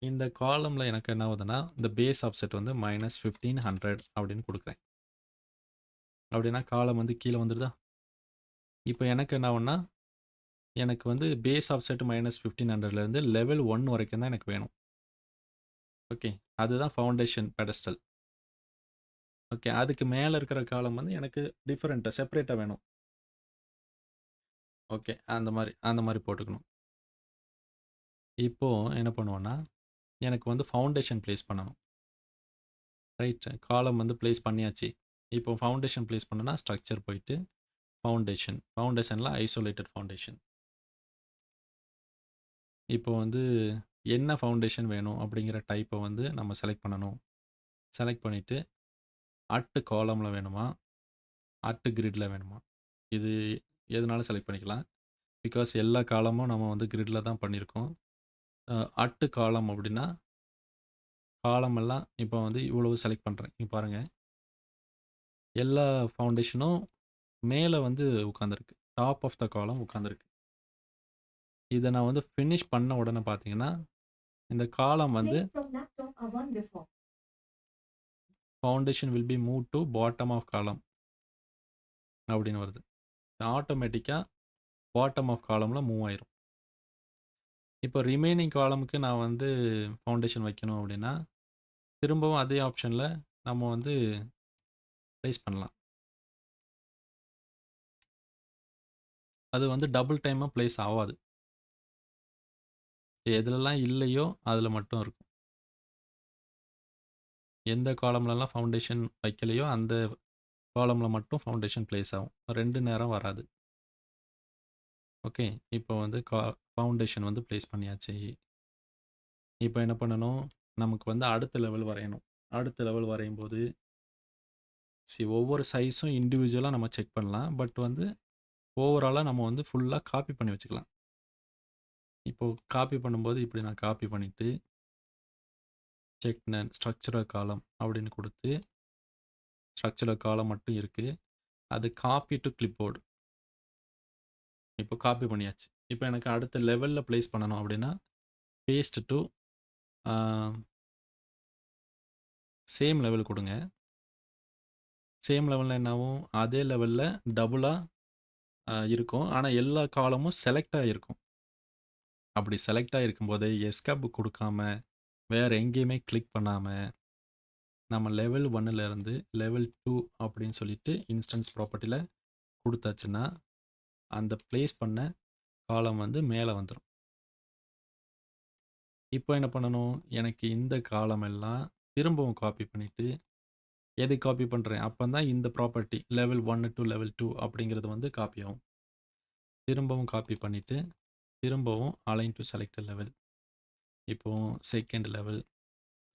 இந்த காலம்ல எனக்கு என்ன ஆகுதுன்னா, இந்த பேஸ் ஆஃப்செட் வந்து -1500 அப்படின்னு குடுக்குறேன். அப்படின்னா காலம் வந்து கீழ வந்துருதா? இப்போ எனக்கு என்ன ஆகும்னா, எனக்கு வந்து பேஸ் ஆஃப்செட் -1500லேருந்து லெவல் 1 வரைக்கும் தான் எனக்கு வேணும். ஓகே. அதுதான் ஃபவுண்டேஷன் பெடஸ்டல். ஓகே. அதுக்கு மேல இருக்கிற காலம் வந்து எனக்கு செப்பரேட்டா வேணும். ஓகே. அந்த மாரி போட்டுக்கணும். இப்போ என்ன பண்ணுவோம்னா, எனக்கு வந்து ஃபவுண்டேஷன் பிளேஸ் பண்ணணும். ரைட். காலம் வந்து பிளேஸ் பண்ணியாச்சு. இப்போ ஃபவுண்டேஷன் பிளேஸ் பண்ணணும்னா, ஸ்ட்ரக்சர் போயிட்டு ஃபவுண்டேஷன்ல ஐசோலேட்டட் ஃபவுண்டேஷன். இப்போ வந்து என்ன ஃபவுண்டேஷன் வேணும் அப்படிங்கிற டைப்பை வந்து நம்ம செலக்ட் பண்ணணும். செலக்ட் பண்ணிவிட்டு அட் காலமில் வேணுமா, அட் கிரிட்டில் வேணுமா, இது எதுனாலும் செலக்ட் பண்ணிக்கலாம். பிகாஸ் எல்லா காலமும் நம்ம வந்து கிரிட்டில் தான் பண்ணியிருக்கோம். அட் காலம் அப்படின்னா காலம் எல்லாம் இப்போ வந்து இவ்வளவு செலக்ட் பண்ணுறேன். இங்கே பாருங்கள், எல்லா ஃபவுண்டேஷனும் மேலே வந்து உட்காந்துருக்கு. டாப் ஆஃப் த காலம் உட்காந்துருக்கு. இதை நான் வந்து ஃபினிஷ் பண்ண உடனே பார்த்தீங்கன்னா இந்த காலம் வந்து foundation will be move to bottom of column அப்படின்னு வருது. ஆட்டோமேட்டிக்காக பாட்டம் ஆஃப் காலமில் மூவ் ஆயிரும். இப்போ ரிமைனிங் காலமுக்கு நான் வந்து ஃபவுண்டேஷன் வைக்கணும் அப்படின்னா திரும்பவும் அதே ஆப்ஷனில் நம்ம வந்து ப்ளேஸ் பண்ணலாம். அது வந்து டபுள் டைமாக ப்ளேஸ் ஆகாது. எதுலலாம் இல்லையோ அதில் மட்டும் இருக்கும். எந்த காலம்லலாம் ஃபவுண்டேஷன் வைக்கலையோ அந்த காலமில் மட்டும் ஃபவுண்டேஷன் ப்ளேஸ் ஆகும். 2 நேரம் வராது. ஓகே, இப்போ வந்து ஃபவுண்டேஷன் வந்து ப்ளேஸ் பண்ணியாச்சு. இப்போ என்ன பண்ணணும், நமக்கு வந்து அடுத்த லெவல் வரையணும். அடுத்த லெவல் வரையும் போது ஒவ்வொரு சைஸும் இண்டிவிஜுவலாக நம்ம செக் பண்ணலாம். பட் வந்து ஓவராலாக நம்ம வந்து ஃபுல்லாக காப்பி பண்ணி வச்சுக்கலாம். இப்போது காப்பி பண்ணும்போது இப்படி நான் காப்பி பண்ணிவிட்டு செக் நன் ஸ்ட்ரக்சரல் காலம் அப்படின்னு கொடுத்து ஸ்ட்ரக்சரல் காலம் மட்டும் இருக்குது. அது காப்பி டு கிளிப்போர்டு. இப்போ காப்பி பண்ணியாச்சு. இப்போ எனக்கு அடுத்த லெவலில் ப்ளேஸ் பண்ணணும் அப்படின்னா பேஸ்ட் டு சேம் லெவல் கொடுங்க. சேம் லெவலில் என்னாகும், அதே லெவலில் டபுளாக இருக்கும். ஆனால் எல்லா காலமும் செலக்ட் ஆகிருக்கும். அப்படி செலக்ட் ஆகிருக்கும்போது எஸ்கேப் கொடுக்காம வேறு எங்கேயுமே கிளிக் பண்ணாமல் நம்ம லெவல் 1லேருந்து லெவல் 2 அப்படின்னு சொல்லிட்டு இன்ஸ்டன்ஸ் ப்ராப்பர்ட்டியில் கொடுத்தாச்சுன்னா அந்த ப்ளேஸ் பண்ண காலம் வந்து மேலே வந்துடும். இப்போ என்ன பண்ணணும், எனக்கு இந்த காலம் எல்லாம் திரும்பவும் காப்பி பண்ணிவிட்டு எது காப்பி பண்ணுறேன் அப்போ தான் இந்த ப்ராப்பர்ட்டி லெவல் 1 டு லெவல் 2 அப்படிங்கிறது வந்து காப்பி ஆகும். திரும்பவும் காப்பி பண்ணிவிட்டு திரும்பவும் அலைன் டு செலக்ட் லெவல். இப்போது செகண்ட் லெவல்,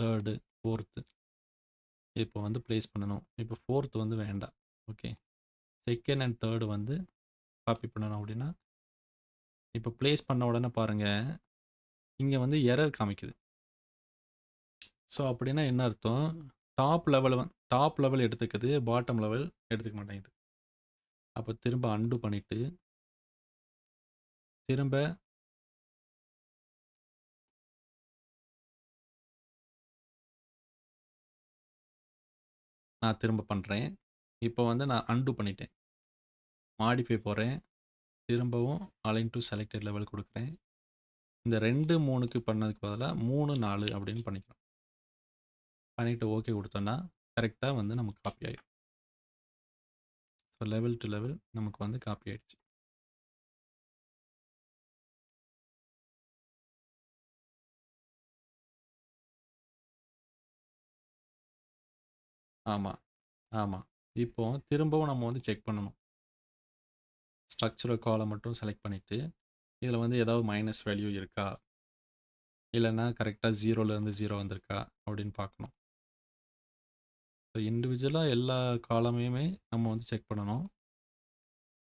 தேர்டு, ஃபோர்த்து இப்போ வந்து ப்ளேஸ் பண்ணணும். இப்போ ஃபோர்த்து வந்து வேண்டாம். ஓகே, செகண்ட் அண்ட் தேர்டு வந்து காப்பி பண்ணணும் அப்படின்னா இப்போ ப்ளேஸ் பண்ண உடனே பாருங்கள் இங்கே வந்து எரர் காமிக்குது. ஸோ அப்படின்னா என்ன அர்த்தம், டாப் லெவல் எடுத்துக்குது, பாட்டம் லெவல் எடுத்துக்க மாட்டேங்குது. அப்போ திரும்ப அன்டு பண்ணிவிட்டு திரும்ப நான் திரும்ப பண்ணுறேன். இப்போ வந்து நான் அன்டு பண்ணிட்டேன். மாடிஃபை போகிறேன். திரும்பவும் அலைன் டு செலக்டட் லெவல் கொடுக்குறேன். இந்த 2, 3க்கு பண்ணதுக்கு பதிலாக 3, 4 அப்படின்னு பண்ணிக்கலாம். பண்ணிவிட்டு ஓகே கொடுத்தோன்னா கரெக்டாக வந்து நமக்கு காப்பி ஆகிடும். ஸோ லெவல் டு லெவல் நமக்கு வந்து காப்பி ஆகிடுச்சு. ஆமாம் ஆமாம். இப்போ திரும்பவும் நம்ம வந்து செக் பண்ணணும். ஸ்ட்ரக்சரல் காலம் மட்டும் செலக்ட் பண்ணிவிட்டு இதில் வந்து ஏதாவது மைனஸ் வேல்யூ இருக்கா, இல்லைன்னா கரெக்டாக 0லேருந்து 0 வந்திருக்கா அப்படின்னு பார்க்கணும். ஸோ இண்டிவிஜுவலாக எல்லா காலமையுமே நம்ம வந்து செக் பண்ணணும்.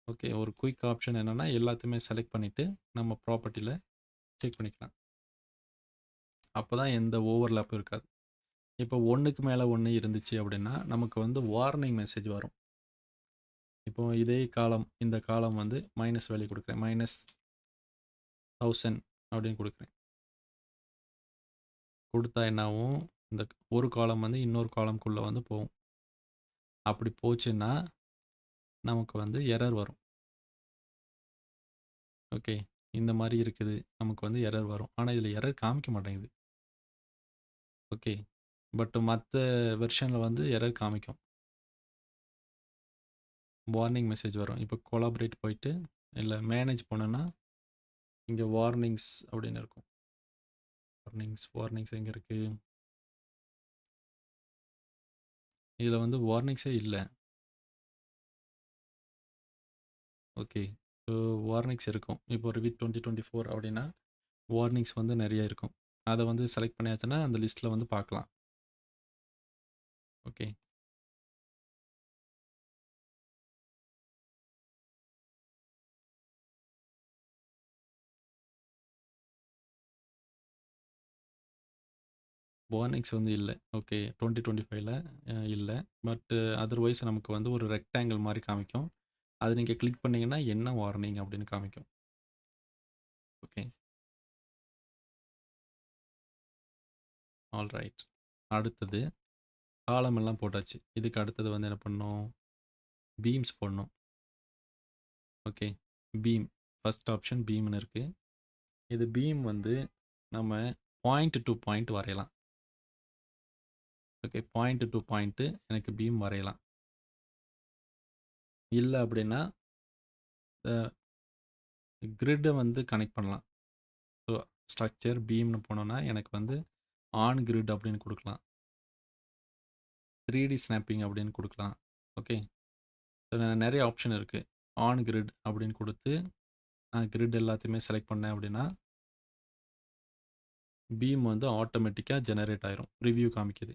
ஓகே, ஒரு குயிக் ஆப்ஷன் என்னென்னா எல்லாத்தையுமே செலக்ட் பண்ணிவிட்டு நம்ம ப்ராப்பர்ட்டியில் செக் பண்ணிக்கலாம். அப்போ தான் எந்த ஓவர்லேப்பும் இருக்காது. இப்போ 1க்கு மேலே 1 இருந்துச்சு அப்படின்னா நமக்கு வந்து வார்னிங் மெசேஜ் வரும். இப்போ இதே காலம், இந்த காலம் வந்து மைனஸ் வேல்யூ கொடுக்குறேன், -1000 அப்படின்னு கொடுக்குறேன். கொடுத்தா என்னாகும், இந்த ஒரு காலம் வந்து இன்னொரு காலம்குள்ளே வந்து போகும். அப்படி போச்சுன்னா நமக்கு வந்து எரர் வரும். ஓகே, இந்த மாதிரி இருக்குது, நமக்கு வந்து எரர் வரும். ஆனால் இதில் எரர் காமிக்க மாட்டேங்குது. ஓகே, பட் மற்ற வெர்ஷனில் வந்து எரர் காமிக்கும். வார்னிங் மெசேஜ் வரும். இப்போ கொலாபரேட் போயிட்டு இல்லை மேனேஜ் பண்ணோன்னா இங்கே வார்னிங்ஸ் அப்படின்னு இருக்கும். வார்னிங்ஸ் எங்கே இருக்குது, இதில் வந்து வார்னிங்ஸே இல்லை. ஓகே, ஸோ வார்னிங்ஸ் இருக்கும். இப்போ ரிவிட் 2024 அப்படின்னா வார்னிங்ஸ் வந்து நெறைய இருக்கும். அத வந்து செலக்ட் பண்ணியாச்சுன்னா, அந்த லிஸ்ட்ல வந்து பார்க்கலாம். ஓகே. வார்னிங்ஸ் வந்து இல்ல. ஓகே. 2025ல இல்ல. பட் அதர்வைஸ் நமக்கு வந்து ஒரு ரெக்டாங்கிள் மாரி காமிக்கும். அத நீங்க கிளிக் பண்ணீங்கன்னா, என்ன வார்னிங் அப்படின்னு காமிக்கும். ஓகே. ஆல்ரைட். அடுத்தது காலம் எல்லாம் போட்டாச்சு. இதுக்கு அடுத்தது வந்து என்ன பண்ணணும்? பீம்ஸ் போடணும். ஓகே. பீம். ஃபர்ஸ்ட் ஆப்ஷன் பீம்ன்னு இருக்கு. இது பீம் வந்து நம்ம பாயிண்ட் டூ பாயிண்ட் வரையலாம். ஓகே. பாயிண்ட் டூ பாயிண்ட் எனக்கு பீம் வரையலாம். இல்ல அப்படின்னா, அ கிரிட்ட வந்து கனெக்ட் பண்ணலாம். ஸோ ஸ்ட்ரக்சர் பீம்னு போனோம்னா, எனக்கு வந்து ஆன் கிரிட் அப்படின்னு குடுக்கலாம். 3டி ஸ்னாப்பிங் அப்படின்னு குடுக்கலாம். ஓகே. நெறைய ஆப்ஷன் இருக்கு. ஆன் கிரிட் அப்படின்னு குடுத்து, நான் கிரிட் எல்லாத்தையுமே செலக்ட் பண்ணேன் அப்படின்னா, பீம் வந்து ஆட்டோமேட்டிக்கா ஜெனரேட் ஆயிரும். ப்ரிவ்யூ காமிக்குது.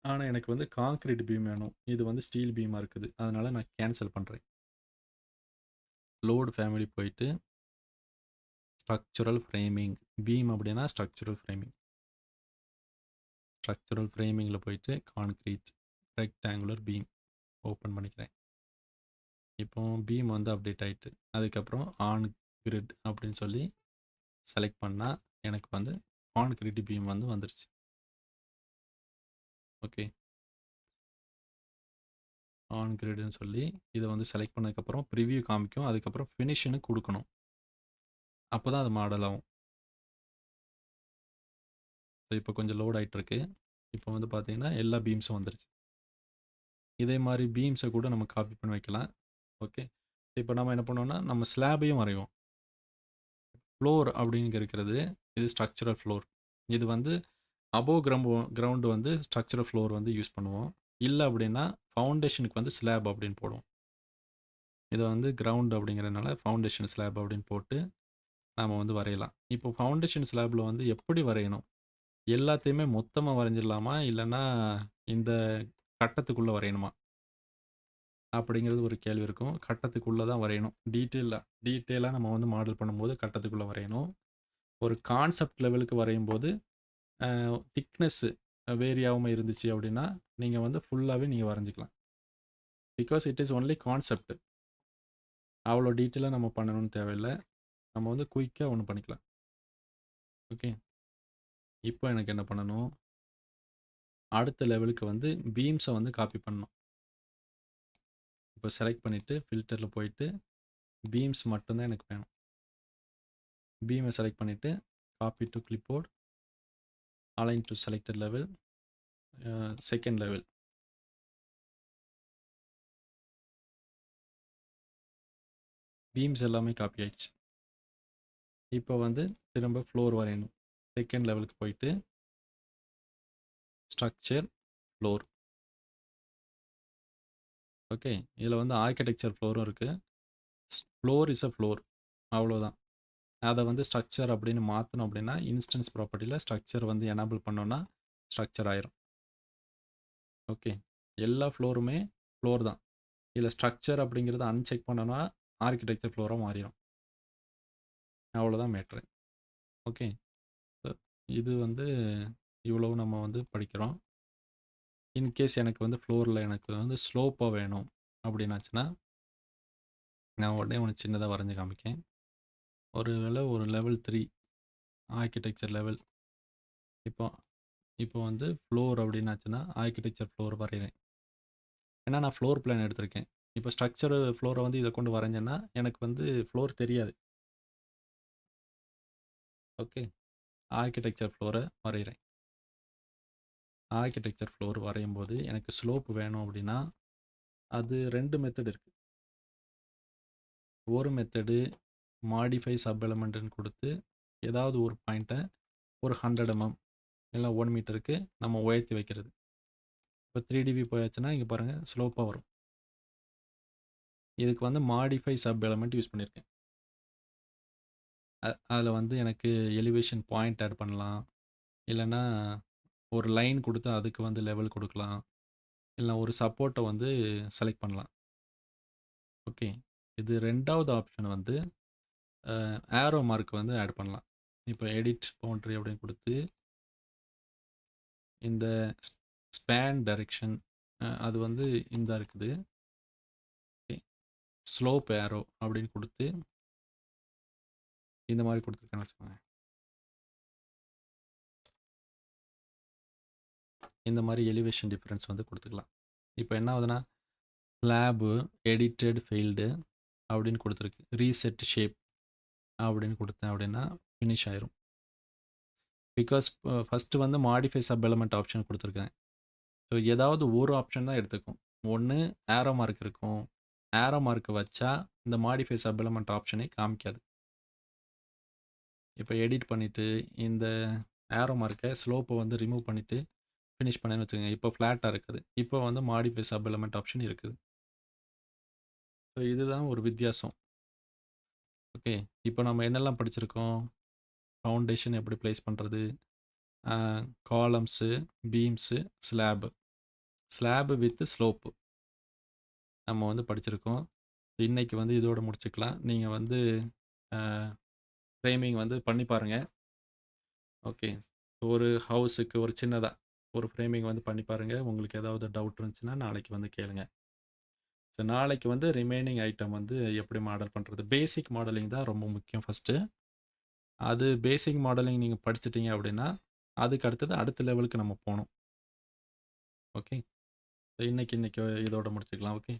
ஆனா எனக்கு வந்து கான்கிரீட் பீம் வேணும். இது வந்து ஸ்டீல் பீமா இருக்குது. அதனால நான் கேன்சல் பண்றேன். லோட் ஃபேமிலி போயிட்டு, ஸ்ட்ரக்சுரல் ஃப்ரேமிங். பீம் அப்படின்னா ஸ்ட்ரக்சுரல் ஃப்ரேமிங். ஸ்ட்ரக்சுரல் ஃப்ரேமிங்கில போயிட்டு கான்கிரீட் ரெக்டாங்குலர் பீம் ஓப்பன் பண்ணிக்கிறேன். இப்போ பீம் வந்து அப்டேட் ஆயிட்டு. அதுக்கப்புறம் ஆன் கிரிட் அப்படின்னு சொல்லி செலக்ட் பண்ணா, எனக்கு வந்து கான்கிரீட் பீம் வந்து வந்துருச்சு. ஓகே. ஆன் கிரிட்ன்னு சொல்லி இத வந்து செலக்ட் பண்ணதுக்கப்புறம் ப்ரிவ்யூ காமிக்கும். அதுக்கப்புறம் ஃபினிஷ்ன்னு குடுக்கணும். அப்பதான் அது மாடல் ஆகும். இப்போ கொஞ்சம் லோட் ஆயிட்டு இருக்கு. இப்போ வந்து பார்த்தீங்கன்னா, எல்லா பீம்ஸும் வந்துருச்சு. இதே மாரி பீம்ஸ கூட நம்ம காப்பி பண்ணி வைக்கலாம். ஓகே. இப்போ நம்ம என்ன பண்ணுவோம்னா, நம்ம ஸ்லாபையும் வரைவோம். ஃப்ளோர் அப்படிங்க இருக்கிறது, இது ஸ்ட்ரக்சரல் ஃப்ளோர். இது வந்து அபோவ் கிரவுண்ட் வந்து ஸ்ட்ரக்சரல் ஃப்ளோர் வந்து யூஸ் பண்ணுவோம். இல்ல அப்படின்னா, ஃபவுண்டேஷனுக்கு வந்து ஸ்லாப் அப்படின்னு போடுவோம். இத வந்து கிரவுண்ட் அப்படிங்கிறதுனால ஃபவுண்டேஷன் ஸ்லாப் அப்படின்னு போட்டு, நாம வந்து வரையலாம். இப்போ ஃபவுண்டேஷன் ஸ்லாப்ல வந்து எப்படி வரையணும்? எல்லாத்தையுமே மொத்தமா வரைஞ்சிடலாமா? இல்லன்னா, இந்த கட்டத்துக்குள்ள வரையணுமா? அப்படிங்கிறது ஒரு கேள்வி இருக்கும். கட்டத்துக்குள்ள தான் வரையணும். டீட்டெயிலா நம்ம வந்து மாடல் பண்ணும்போது கட்டத்துக்குள்ள வரையணும். ஒரு கான்செப்ட் லெவலுக்கு வரையும்போது, அ திக்னெஸ் வேரி ஆகாம இருந்துச்சு அப்படின்னா, நீங்க வந்து ஃபுல்லாவே நீங்க வரைஞ்சுக்கலாம். Because it is only concept. அவ்வளோ டீட்டெயிலா நம்ம பண்ணணும்னு தேவையில்ல. நம்ம வந்து குயிக்கா ஒண்ணு பண்ணிக்கலாம். ஓகே. இப்போ எனக்கு என்ன பண்ணணும்? அடுத்த லெவலுக்கு வந்து பீம்ஸ வந்து காப்பி பண்ணணும். இப்போ செலக்ட் பண்ணிட்டு ஃபில்டர்ல போயிட்டு, பீம்ஸ் மட்டும் தான் எனக்கு வேணும். பீம செலக்ட் பண்ணிட்டு, copy to clipboard, align to selected level, second level. Beams எல்லாமே காப்பி ஆயிடுச்சு. இப்போ வந்து திரும்ப ஃப்ளோர் வரையணும். செகண்ட் லெவலுக்கு போயிட்டு, ஸ்ட்ரக்சர், ஃப்ளோர். ஓகே. இதில வந்து ஆர்க்கிடெக்சர் ஃப்ளோரும் இருக்கு. Floor is a floor. அவ்வளோதான். அத வந்து ஸ்ட்ரக்சர் அப்படின்னு மாத்தணும் அப்படின்னா, இன்ஸ்டன்ஸ் ப்ராப்பர்ட்டில ஸ்ட்ரக்சர் வந்து எனேபிள் பண்ணோம்னா, ஸ்ட்ரக்சர் ஆயிரும். ஓகே. எல்லா ஃப்ளோருமே ஃப்ளோர் தான். இதில ஸ்ட்ரக்சர் அப்படிங்கிறத அன்செக் பண்ணோம்னா, ஆர்க்கிடெக்சர் ஃப்ளோரா மாறிரும். அவ்வளோதான் மேட்ரு. ஓகே. அ இது வந்து இவ்வளவு நம்ம வந்து படிக்கிறோம். இன்கேஸ் எனக்கு வந்து ஃப்ளோர்ல எனக்கு வந்து ஸ்லோப்பா வேணும் அப்படின்னாச்சுன்னா, நான் உடனே ஒண்ணு சின்னதா வரைஞ்சு காமிக்கேன். ஒரு வேள ஒரு லெவல் 3 ஆர்க்கிடெக்சர் லெவல். இப்போ இப்போ வந்து ஃப்ளோர் அப்படின்னாச்சுன்னா, ஆர்க்கிடெக்சர் ஃப்ளோர் வரையிறேன். ஏன்னா நான் ஃப்ளோர் பிளான் எடுத்திருக்கேன். இப்போ ஸ்ட்ரக்சர் ஃப்ளோர வந்து இத கொண்டு வரைஞ்சேன்னா, எனக்கு வந்து ஃப்ளோர் தெரியாது. ஓகே. ஆர்க்கிடெக்சர் ஃப்ளோர வரையிறேன். ஆர்க்கிடெக்சர் ஃப்ளோர் வரையும்போது எனக்கு ஸ்லோப் வேணும் அப்படின்னா, அது 2 மெத்தட் இருக்கு. ஒரு மெத்தடு மாடிஃபை சப் எலிமெண்ட்ன்னு குடுத்து, ஏதாவது ஒரு பாயிண்ட்ட ஒரு 100 இல்ல 1 மீட்டருக்கு நம்ம உயர்த்தி வைக்கிறது. இப்போ 3 டிவி போயாச்சுன்னா, இங்க பாருங்க ஸ்லோப்பா வரும். இதுக்கு வந்து மாடிஃபை சப் எலிமெண்ட் யூஸ் பண்ணியிருக்கேன். அதில் வந்து எனக்கு எலிவேஷன் பாயிண்ட் ஆட் பண்ணலாம். இல்லைன்னா ஒரு லைன் கொடுத்து அதுக்கு வந்து லெவல் கொடுக்கலாம். இல்லை ஒரு சப்போர்ட்டை வந்து செலக்ட் பண்ணலாம். ஓகே. இது 2வது ஆப்ஷன் வந்து ஏரோ மார்க் வந்து ஆட் பண்ணலாம். இப்போ எடிட் பவுண்டரி அப்படின்னு கொடுத்து இந்த ஸ்பேன் டைரெக்ஷன் அது வந்து இந்த இருக்குது. ஓகே. ஸ்லோப் ஏரோ அப்படின்னு கொடுத்து இந்த மாதிரி கொடுத்துருக்கேன்னு வச்சுக்கோங்க. இந்த மாதிரி எலிவேஷன் டிஃப்ரென்ஸ் வந்து கொடுத்துக்கலாம். இப்போ என்ன ஆகுதுன்னா ஸ்லாபு எடிட்டட் ஃபெயில்டு அப்படின்னு கொடுத்துருக்கு. ரீசெட் ஷேப் அப்படின்னு கொடுத்தேன் அப்படின்னா ஃபினிஷ் ஆயிரும். பிகாஸ் ஃபஸ்ட்டு வந்து மாடிஃபை சப் எலமெண்ட் ஆப்ஷன் கொடுத்துருக்கேன். ஸோ ஏதாவது ஒரு ஆப்ஷன் தான் எடுத்துக்கும். ஒன்று ஏரோ மார்க் இருக்கும். ஏரோ மார்க் வச்சா இந்த மாடிஃபை சப் எலமெண்ட் ஆப்ஷனே காமிக்காது. இப்போ எடிட் பண்ணிவிட்டு இந்த ஏரோ மார்க்கை ஸ்லோப்பை வந்து ரிமூவ் பண்ணிவிட்டு ஃபினிஷ் பண்ணேன்னு வச்சுக்கோங்க. இப்போ ஃப்ளாட்டாக இருக்குது. இப்போ வந்து மாடிஃபை சப் எலமெண்ட் ஆப்ஷன் இருக்குது. ஸோ இதுதான் ஒரு வித்தியாசம். ஓகே. இப்போ நம்ம என்னெல்லாம் படிச்சிருக்கோம்? ஃபவுண்டேஷன் எப்படி ப்ளேஸ் பண்ணுறது, columns, beams, slab. Slab with slope நம்ம வந்து படிச்சிருக்கோம். இன்னைக்கு வந்து இதோட முடிச்சுக்கலாம். நீங்கள் வந்து ஃப்ரேமிங் வந்து பண்ணி பாருங்கள். ஓகே. ஒரு ஹவுஸுக்கு ஒரு சின்னதாக ஒரு ஃப்ரேமிங் வந்து பண்ணி பாருங்கள். உங்களுக்கு ஏதாவது டவுட் இருந்துச்சுன்னா நாளைக்கு வந்து கேளுங்க. ஸோ நாளைக்கு வந்து ரிமைனிங் ஐட்டம் வந்து எப்படி மாடல் பண்ணுறது, பேசிக் மாடலிங் தான் ரொம்ப முக்கியம் ஃபஸ்ட்டு. அது பேசிக் மாடலிங் நீங்கள் படிச்சிட்டிங்க அப்படின்னா அதுக்கு அடுத்தது அடுத்த லெவலுக்கு நம்ம போகணும். ஓகே. இன்னைக்கு இதோட முடிச்சுக்கலாம். ஓகே.